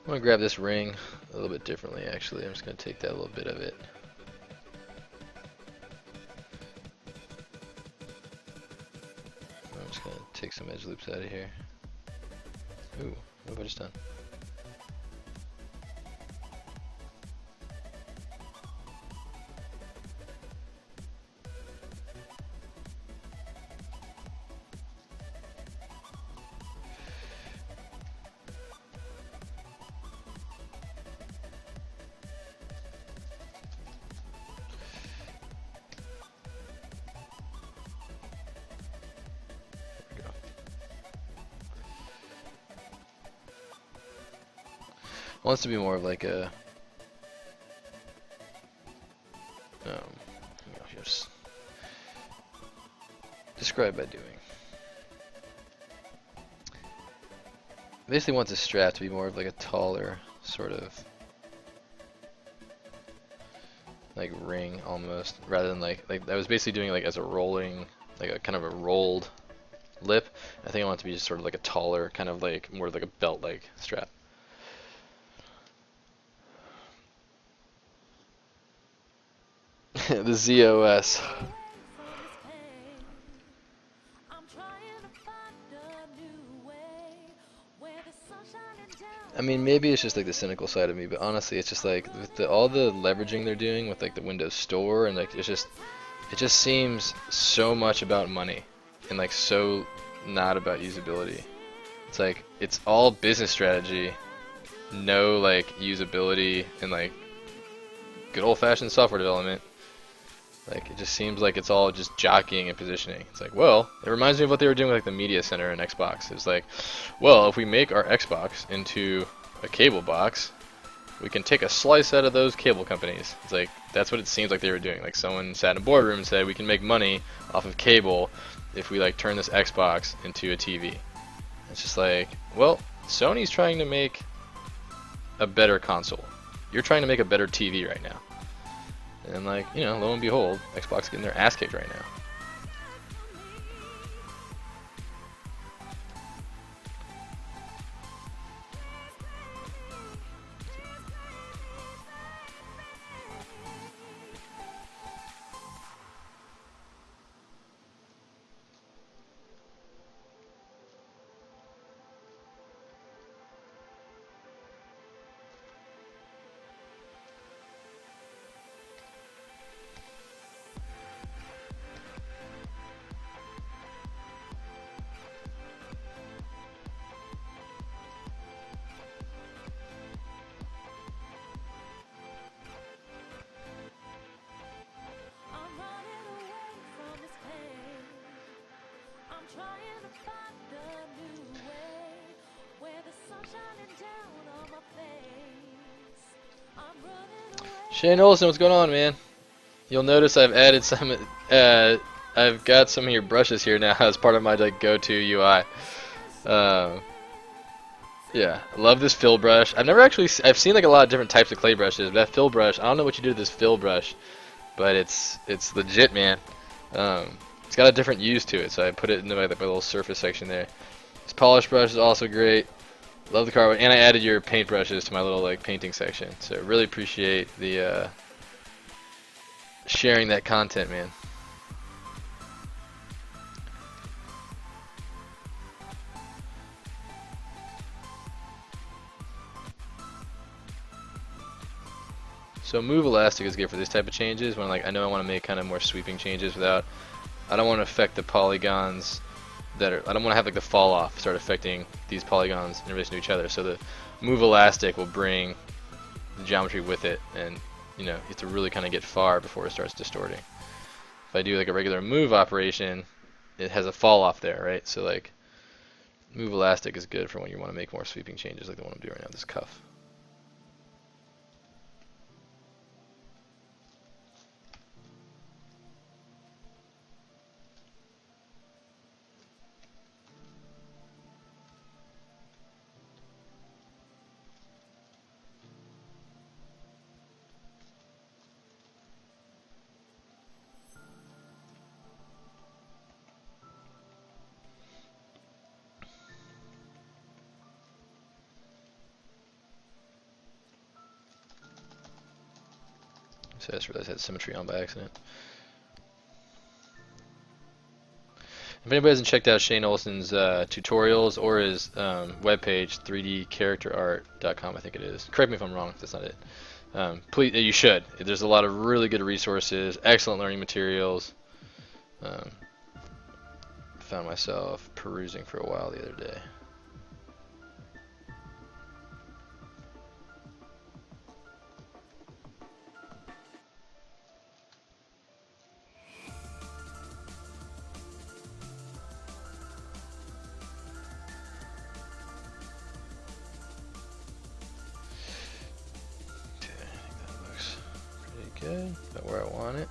I'm gonna grab this ring a little bit differently actually. I'm just gonna take that little bit of it. I'm just gonna take some edge loops out of here. Ooh, what have I just done? There we go. I want this to be more of like a just describe by doing. Basically want this strap to be more of like a taller sort of like ring almost, rather than like I was basically doing it like as a rolling, like a kind of a rolled lip. I think I want it to be just sort of like a taller, kind of like more like a belt like strap. The ZOS. I mean, maybe it's just like the cynical side of me, but honestly, it's just like with all the leveraging they're doing with like the Windows Store, and like it just seems so much about money and like so not about usability. It's like it's all business strategy, no like usability and like good old-fashioned software development. Like it just seems like it's all just jockeying and positioning. It's like, well, it reminds me of what they were doing with like the media center and Xbox. It's like, well, if we make our Xbox into a cable box, we can take a slice out of those cable companies. It's like that's what it seems like they were doing. Like someone sat in a boardroom and said we can make money off of cable if we like turn this Xbox into a TV. It's just like, well, Sony's trying to make a better console. You're trying to make a better TV right now. And like, you know, lo and behold, Xbox getting their ass kicked right now. Shane Olsen, what's going on, man? You'll notice I've added some. I've got some of your brushes here now as part of my like go-to UI. Yeah, I love this fill brush. I've seen like a lot of different types of clay brushes, but that fill brush, I don't know what you do to this fill brush, but it's legit, man. It's got a different use to it, so I put it into my little surface section there. This polish brush is also great. Love the carbon, and I added your paint brushes to my little like painting section. So really appreciate the sharing that content, man. So move elastic is good for this type of changes when like I know I want to make kind of more sweeping changes without. I don't want to affect the polygons that are. I don't want to have like the fall off start affecting these polygons in relation to each other. So the move elastic will bring the geometry with it, and you know you have to really kind of get far before it starts distorting. If I do like a regular move operation, it has a fall off there, right? So like move elastic is good for when you want to make more sweeping changes like the one I'm doing right now, this cuff. So I just realized I had symmetry on by accident. If anybody hasn't checked out Shane Olson's tutorials or his webpage, 3dcharacterart.com, I think it is. Correct me if I'm wrong, if that's not it. Please, you should. There's a lot of really good resources, excellent learning materials. Found myself perusing for a while the other day. Good, about where I want it.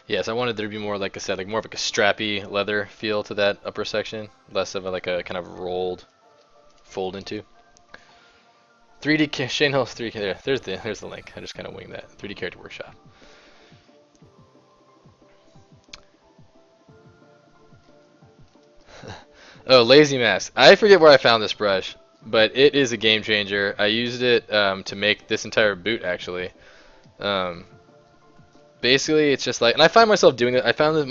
Yes, I wanted there to be more, like I said, like more of like a strappy leather feel to that upper section, less of a, like a kind of rolled fold into. 3D Shane Hill's 3D. There's the link. I just kind of winged that. 3D Character Workshop. Oh, Lazy Mask. I forget where I found this brush, but it is a game changer. I used it to make this entire boot actually. Basically, it's just like, and I find myself doing it. I found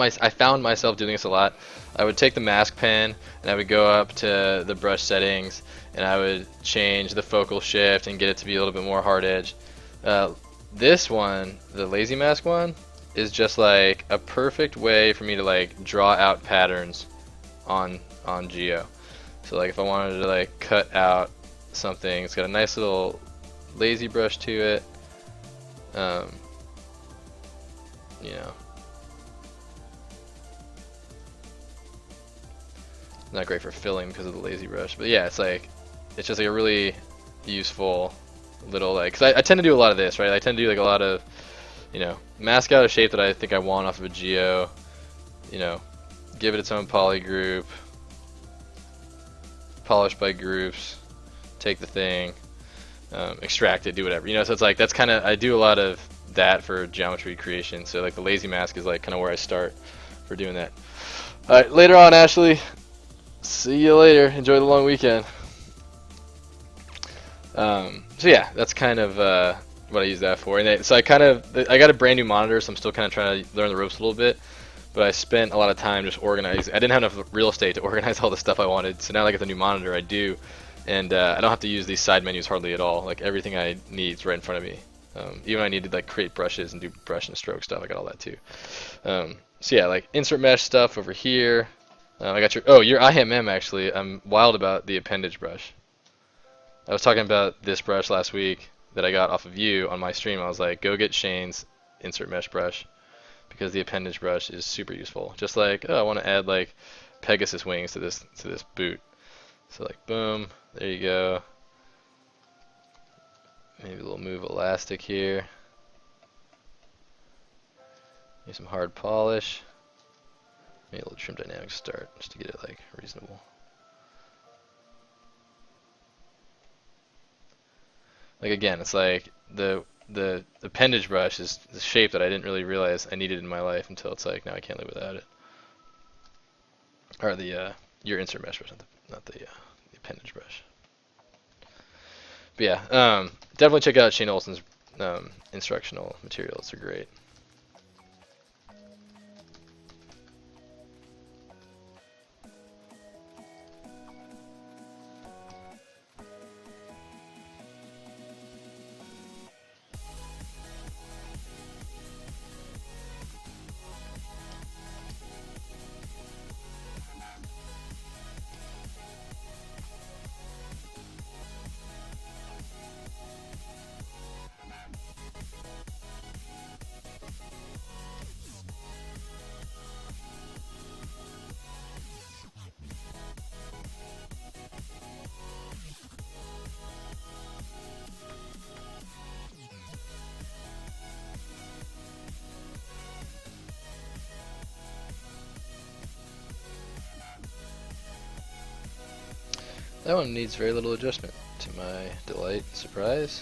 myself doing this a lot. I would take the mask pen and I would go up to the brush settings and I would change the focal shift and get it to be a little bit more hard edge. This one, the Lazy Mask one, is just like a perfect way for me to like draw out patterns on Geo. So like if I wanted to like cut out something, it's got a nice little lazy brush to it. You know, not great for filling because of the lazy brush, but yeah, it's just like a really useful little, like, cause I tend to do a lot of this, right? I tend to do like a lot of, you know, mask out a shape that I think I want off of a geo, you know, give it its own poly group, polish by groups, take the thing, extract it, do whatever, you know. So it's like that's kind of, I do a lot of that for geometry creation. So like the lazy mask is like kind of where I start for doing that. All right, later on, Ashley. See you later. Enjoy the long weekend. So yeah, that's kind of what I use that for. And so I got a brand new monitor, so I'm still kind of trying to learn the ropes a little bit. But I spent a lot of time just organizing. I didn't have enough real estate to organize all the stuff I wanted. So now that I get the new monitor, I do, and I don't have to use these side menus hardly at all. Like everything I need is right in front of me. Even I need to like create brushes and do brush and stroke stuff. I got all that too. So yeah, like insert mesh stuff over here. I got your IMM actually. I'm wild about the appendage brush. I was talking about this brush last week that I got off of you on my stream. I was like, go get Shane's insert mesh brush because the appendage brush is super useful. Just like, oh, I want to add like Pegasus wings to this boot. So like, boom, there you go. Maybe a little move elastic here. Maybe some hard polish. Maybe a little trim dynamics start just to get it like reasonable. Like again, it's like the appendage brush is the shape that I didn't really realize I needed in my life until it's like now I can't live without it. Or the your insert mesh brush, not the appendage brush. But yeah, definitely check out Shane Olson's instructional materials. They're great. That one needs very little adjustment, to my delight and surprise.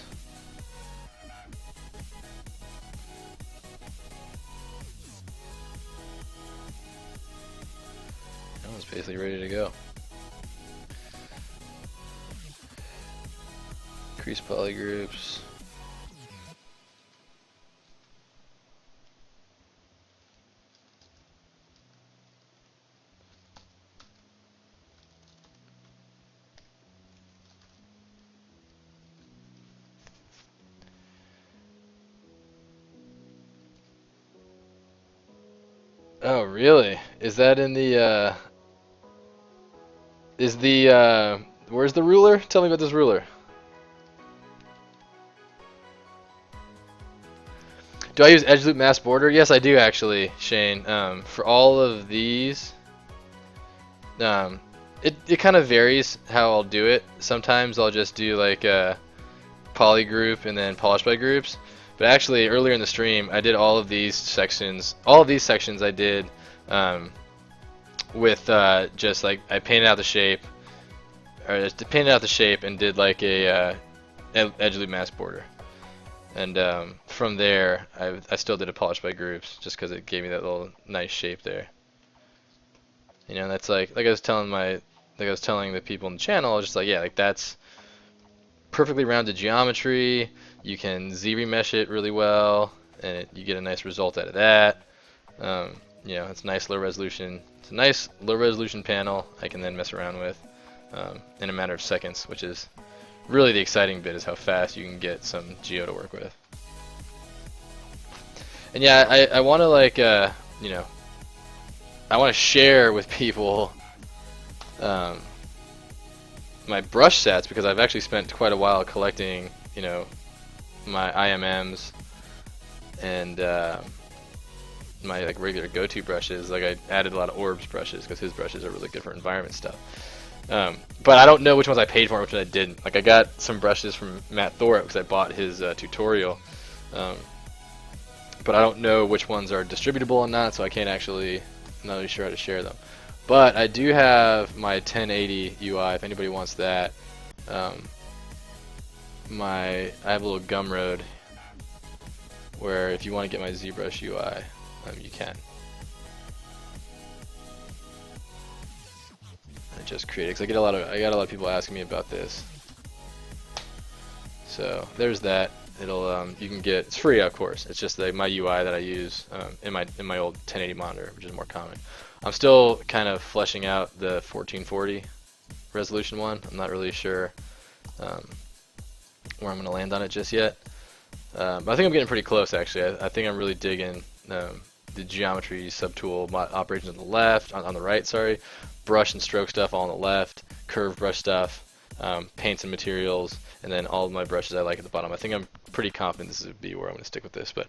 That one's basically ready to go. Crease poly groups. Oh, really? Is that in the, where's the ruler? Tell me about this ruler. Do I use edge loop mask border? Yes, I do actually, Shane. For all of these, it kind of varies how I'll do it. Sometimes I'll just do like a poly group and then polish by groups. But actually, earlier in the stream, I did all of these sections. All of these sections I did with just like I painted out the shape, or just painted out the shape and did like a edge loop mask border. And from there, I still did a polish by groups just because it gave me that little nice shape there. You know, that's like I was telling the people in the channel, just like, yeah, like that's perfectly rounded geometry. You can ZRemesh it really well, and you get a nice result out of that. You know, it's nice low resolution. It's a nice low resolution panel I can then mess around with in a matter of seconds, which is really the exciting bit, is how fast you can get some geo to work with. And yeah, I want to like you know, I want to share with people my brush sets, because I've actually spent quite a while collecting, you know, my IMMs and my like regular go-to brushes. Like I added a lot of Orbs brushes because his brushes are really good for environment stuff. But I don't know which ones I paid for and which ones I didn't. Like I got some brushes from Matt Thorpe because I bought his tutorial. But I don't know which ones are distributable or not, so I can't actually, I'm not really sure how to share them. But I do have my 1080 UI if anybody wants that. I have a little Gumroad where if you want to get my ZBrush UI, you can. I just created, because I got a lot of people asking me about this. So there's that. It'll you can get, it's free of course. It's just my UI that I use in my old 1080 monitor, which is more common. I'm still kind of fleshing out the 1440 resolution one. I'm not really sure where I'm going to land on it just yet. But I think I'm getting pretty close actually. I think I'm really digging the geometry subtool operations on the left, on the right, sorry, brush and stroke stuff all on the left, curve brush stuff, paints and materials, and then all of my brushes I like at the bottom. I think I'm pretty confident this would be where I'm going to stick with this, but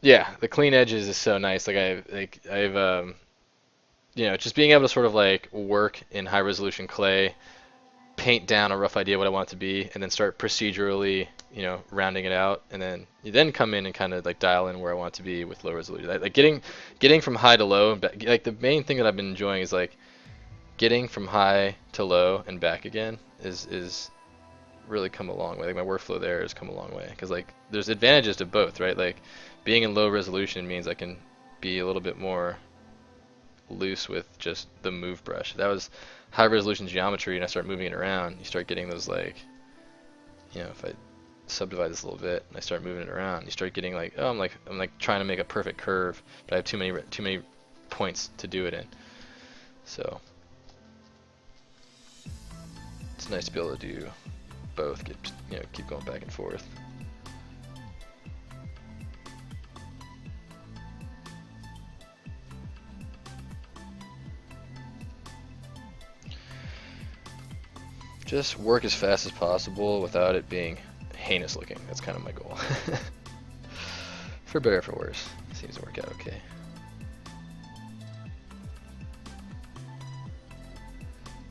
yeah, the clean edges is so nice. Like I've you know, just being able to sort of like work in high resolution clay, paint down a rough idea what I want it to be, and then start procedurally, you know, rounding it out, and then you then come in and kind of like dial in where I want it to be with low resolution. Like getting from high to low, and back, like the main thing that I've been enjoying is like getting from high to low and back again is really come a long way. Like my workflow there has come a long way, because like there's advantages to both, right? Like being in low resolution means I can be a little bit more loose with just the move brush. That was high resolution geometry, and I start moving it around. You start getting those like, you know, if I subdivide this a little bit and I start moving it around, you start getting like, oh, I'm like trying to make a perfect curve, but I have too many points to do it in. So it's nice to be able to do both. Keep going back and forth. Just work as fast as possible without it being heinous looking. That's kind of my goal. For better or for worse, it seems to work out okay.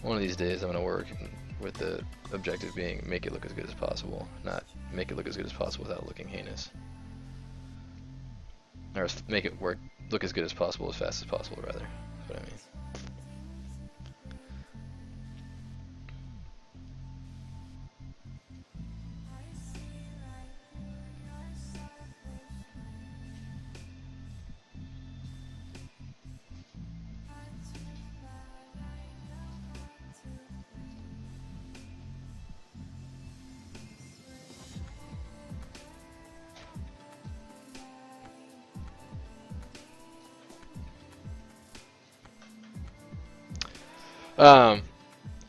One of these days I'm going to work with the objective being make it look as good as possible, not make it look as good as possible without looking heinous. Or make it look as good as possible as fast as possible, rather. That's what I mean.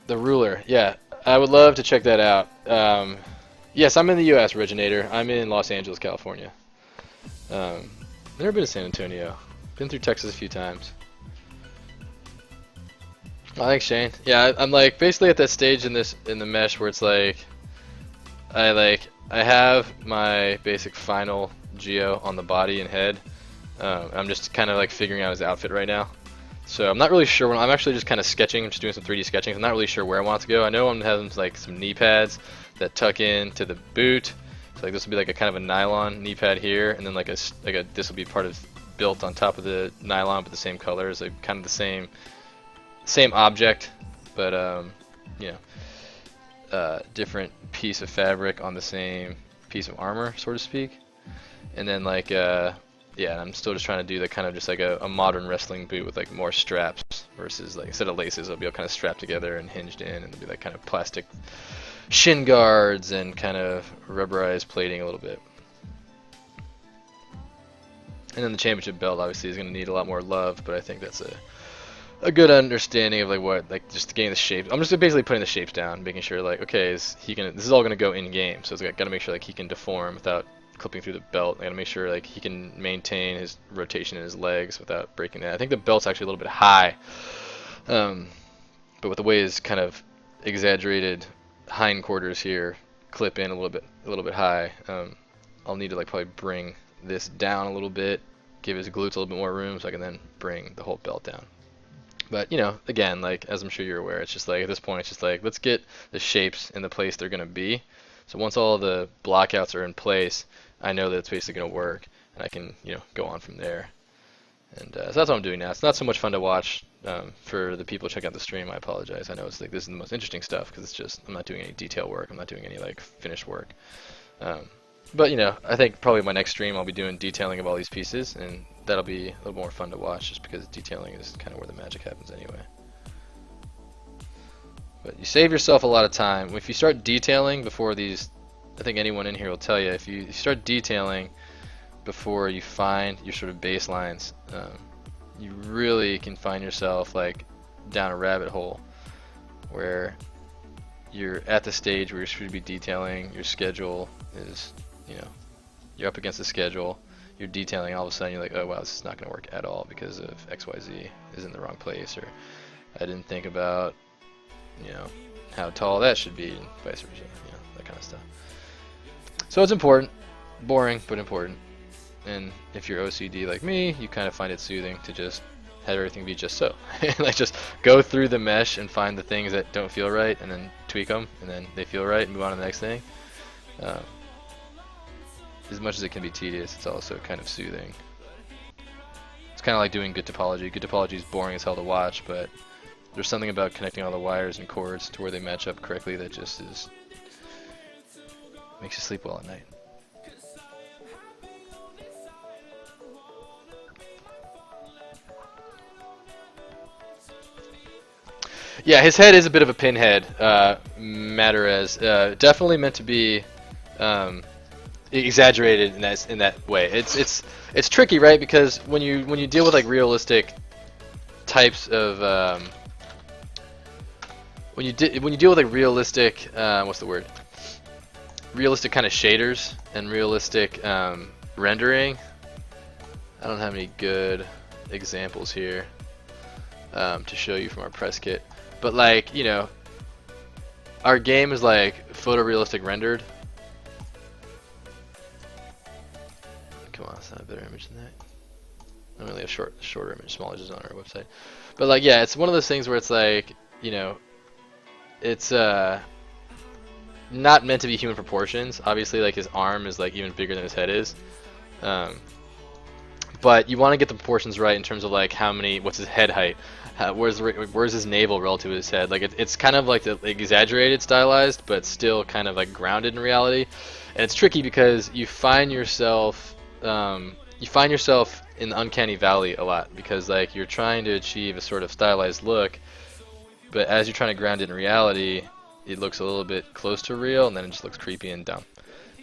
The ruler, yeah, I would love to check that out. Yes, I'm in the U.S. originator. I'm in Los Angeles, California. Never been to San Antonio. Been through Texas a few times. Oh, thanks, Shane. Yeah, I'm like basically at that stage in the mesh where it's like I have my basic final geo on the body and head. I'm just kind of like figuring out his outfit right now. So I'm not really sure I'm actually just kind of sketching. I'm just doing some 3D sketching. I'm not really sure where I want it to go. I know I'm having like some knee pads that tuck in to the boot. So like this will be like a kind of a nylon knee pad here, and then this will be part of built on top of the nylon, but the same colors, like kind of the same object, but different piece of fabric on the same piece of armor, so to speak. And then yeah, I'm still just trying to do the kind of just like a modern wrestling boot with like more straps versus like instead of laces, it'll be all kind of strapped together and hinged in, and it'll be like kind of plastic shin guards and kind of rubberized plating a little bit. And then the championship belt obviously is going to need a lot more love, but I think that's a good understanding of just getting the shapes. I'm just basically putting the shapes down, making sure like, okay, this is all going to go in game, so I got to make sure like he can deform without clipping through the belt. I gotta make sure like he can maintain his rotation in his legs without breaking that. I think the belt's actually a little bit high, but with the way his kind of exaggerated hindquarters here clip in a little bit high, I'll need to like probably bring this down a little bit, give his glutes a little bit more room, so I can then bring the whole belt down. But again, like as I'm sure you're aware, it's just like at this point, it's just like let's get the shapes in the place they're gonna be. So once all the blockouts are in place, I know that it's basically going to work, and I can, go on from there. And so that's what I'm doing now. It's not so much fun to watch for the people checking out the stream. I apologize. I know it's like this is the most interesting stuff because it's just I'm not doing any detail work. I'm not doing any like finished work. But I think probably my next stream I'll be doing detailing of all these pieces, and that'll be a little more fun to watch just because detailing is kind of where the magic happens anyway. But you save yourself a lot of time if you start detailing before these. I think anyone in here will tell you if you start detailing before you find your sort of baselines, you really can find yourself like down a rabbit hole where you're at the stage where you should be detailing. Your schedule is, you're up against the schedule. You're detailing. All of a sudden, you're like, oh wow, this is not going to work at all because of XYZ is in the wrong place, or I didn't think about, how tall that should be, and vice versa. That kind of stuff. So it's important, boring, but important. And if you're OCD like me, you kind of find it soothing to just have everything be just so. Like just go through the mesh and find the things that don't feel right, and then tweak them, and then they feel right, and move on to the next thing. As much as it can be tedious, it's also kind of soothing. It's kind of like doing good topology. Good topology is boring as hell to watch, but there's something about connecting all the wires and cords to where they match up correctly that just makes you sleep well at night. Yeah, his head is a bit of a pinhead, matter as definitely meant to be exaggerated in that way. It's tricky, right? Because when you deal with like realistic types of when you deal with like realistic what's the word? Realistic kind of shaders and realistic rendering. I don't have any good examples here to show you from our press kit, but like, you know, our game is like photorealistic rendered. Come on, it's not a better image than that. I only have shorter image, smaller is on our website. But like, yeah, it's one of those things where it's like, you know, it's not meant to be human proportions. Obviously, like his arm is like even bigger than his head is. But you want to get the proportions right in terms of like what's his head height, where's his navel relative to his head. Like it's kind of like exaggerated, stylized, but still kind of like grounded in reality. And it's tricky because you find yourself in the uncanny valley a lot, because like you're trying to achieve a sort of stylized look, but as you're trying to ground it in reality, it looks a little bit close to real, and then it just looks creepy and dumb.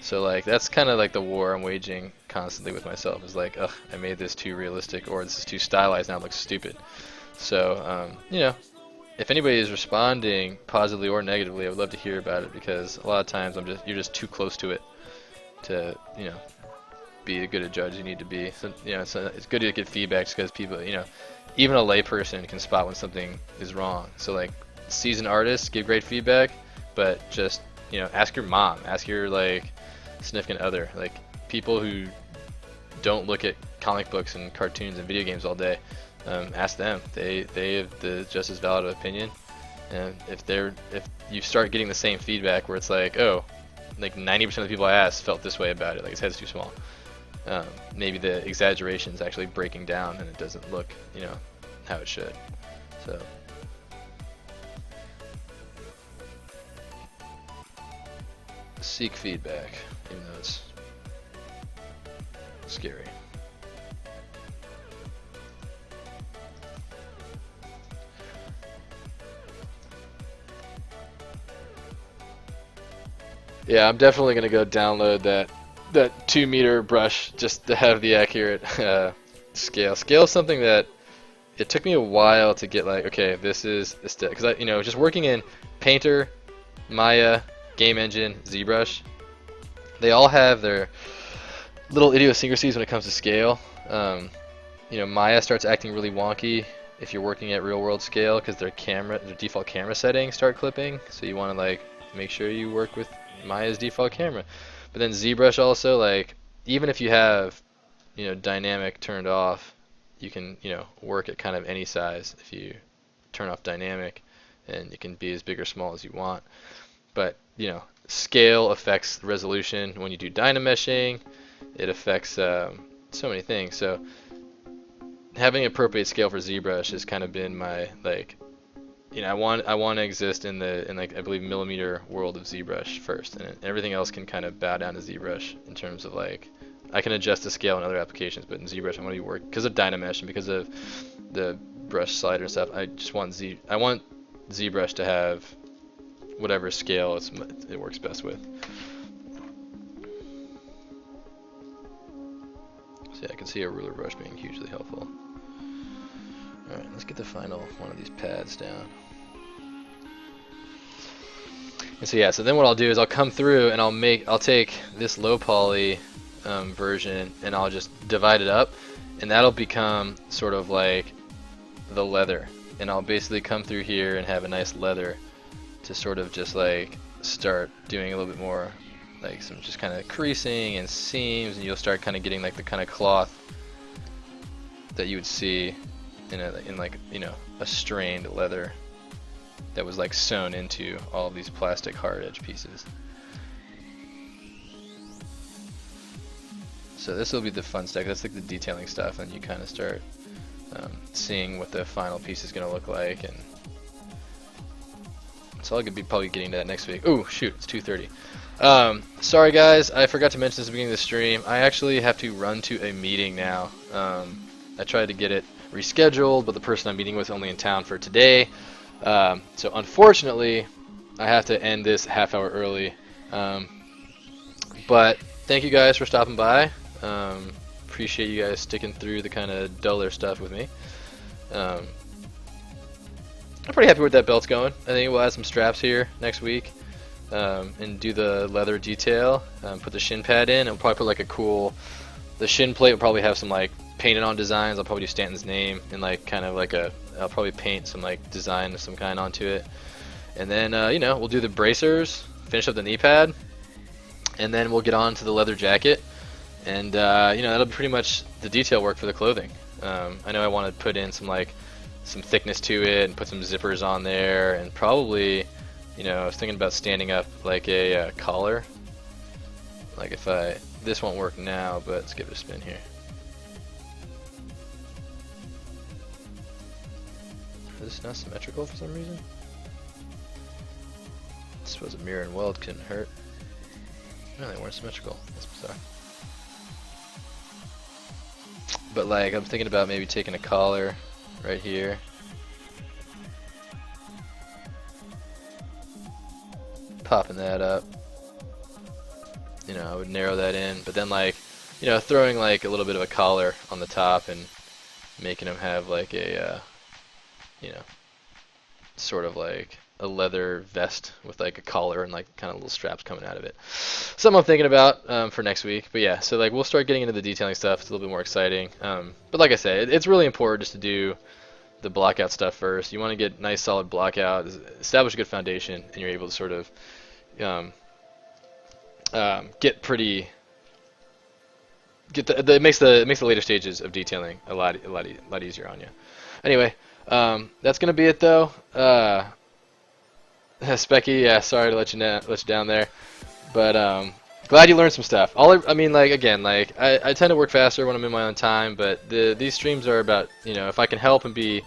So like that's kind of like the war I'm waging constantly with myself, is like, ugh, I made this too realistic, or this is too stylized, now it looks stupid. So you know, if anybody is responding positively or negatively, I would love to hear about it, because a lot of times you're just too close to it to, you know, be as good a judge you need to be. So, you know, it's good to get feedback, because people, you know, even a layperson can spot when something is wrong. So like, seasoned artists give great feedback, but just, you know, ask your mom, ask your like significant other, like people who don't look at comic books and cartoons and video games all day. Ask them. They have the just as valid opinion. And if you start getting the same feedback where it's like, oh, like 90% of the people I asked felt this way about it, like his head's too small. Maybe the exaggeration is actually breaking down and it doesn't look, you know, how it should. So. Seek feedback, even though it's scary. Yeah, I'm definitely gonna go download that 2 meter brush just to have the accurate scale. Scale is something that it took me a while to get, like, okay, this is the step, because I, you know, just working in Painter, Maya, Game Engine, ZBrush, they all have their little idiosyncrasies when it comes to scale. You know, Maya starts acting really wonky if you're working at real world scale, because their default camera settings start clipping, so you want to like make sure you work with Maya's default camera. But then ZBrush also, like, even if you have, you know, dynamic turned off, you can, you know, work at kind of any size if you turn off dynamic, and it can be as big or small as you want. But, you know, scale affects the resolution when you do dynameshing. It affects so many things. So having appropriate scale for ZBrush has kind of been my, like, you know, I want to exist in like, I believe, millimeter world of ZBrush first, and everything else can kind of bow down to ZBrush in terms of like, I can adjust the scale in other applications, but in ZBrush I want to work because of Dynamesh and because of the brush slider and stuff. I just want ZBrush to have whatever scale it works best with. So yeah, I can see a ruler brush being hugely helpful. Alright, let's get the final one of these pads down. And so yeah, so then what I'll do is I'll come through and I'll take this low poly version and I'll just divide it up, and that'll become sort of like the leather. And I'll basically come through here and have a nice leather to sort of just like start doing a little bit more like some just kind of creasing and seams, and you'll start kind of getting like the kind of cloth that you would see in like, you know, a strained leather that was like sewn into all of these plastic hard edge pieces. So this will be the fun stuff. That's like the detailing stuff, and you kind of start seeing what the final piece is going to look like. And so I'll be probably getting to that next week. Oh shoot, it's 2:30. Sorry guys, I forgot to mention this at the beginning of the stream. I actually have to run to a meeting now. I tried to get it rescheduled, but the person I'm meeting with is only in town for today. So unfortunately, I have to end this half hour early. But thank you guys for stopping by. Appreciate you guys sticking through the kind of duller stuff with me. I'm pretty happy with that belt's going. I think we'll add some straps here next week, and do the leather detail. Put the shin pad in, and we'll probably put like a cool. The shin plate will probably have some like painted on designs. I'll probably do Stanton's name and like kind of like I'll probably paint some like design of some kind onto it. And then you know, we'll do the bracers, finish up the knee pad, and then we'll get on to the leather jacket. And you know, that'll be pretty much the detail work for the clothing. I know I want to put in some thickness to it and put some zippers on there, and probably, you know, I was thinking about standing up like a collar. Like this won't work now, but let's give it a spin here. Is this not symmetrical for some reason? I suppose a mirror and weld couldn't hurt. No, they weren't symmetrical. That's bizarre. But like, I'm thinking about maybe taking a collar right here. Popping that up. You know, I would narrow that in, but then like, you know, throwing like a little bit of a collar on the top and making them have like a, you know, sort of like a leather vest with like a collar and like kind of little straps coming out of it. Something I'm thinking about for next week. But yeah, so like we'll start getting into the detailing stuff. It's a little bit more exciting. But like I said, it's really important just to do the blockout stuff first. You want to get nice solid blockout, establish a good foundation, and you're able to sort of it makes the later stages of detailing a lot easier on you. Anyway, that's gonna be it though. Specky, yeah, sorry to let you down there, but glad you learned some stuff. I mean, like again, like I tend to work faster when I'm in my own time, but these streams are about, you know, if I can help and be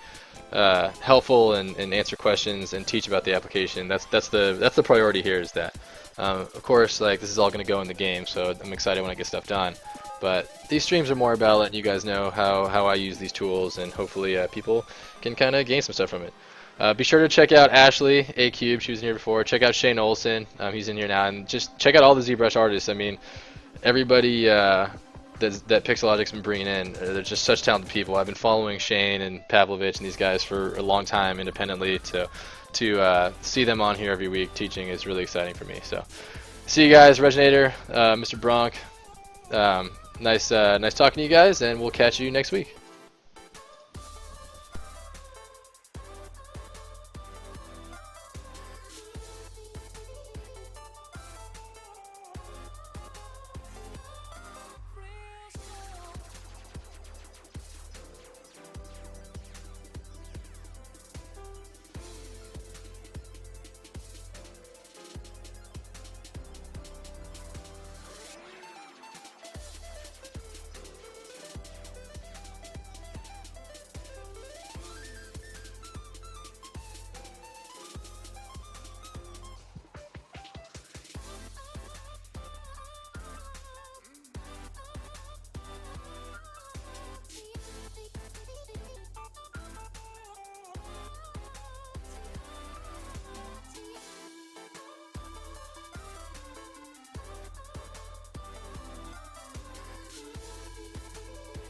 helpful and answer questions and teach about the application, that's the priority here. Is that of course, like this is all going to go in the game, so I'm excited when I get stuff done. But these streams are more about letting you guys know how I use these tools, and hopefully people can kind of gain some stuff from it. Be sure to check out Ashley A Cube. She was in here before. Check out Shane Olson. He's in here now, and just check out all the ZBrush artists. I mean, everybody that Pixelogic's been bringing in, they're just such talented people. I've been following Shane and Pavlovich and these guys for a long time independently. To see them on here every week teaching is really exciting for me. So, see you guys, Reginator, Mr. Bronk. Nice talking to you guys, and we'll catch you next week.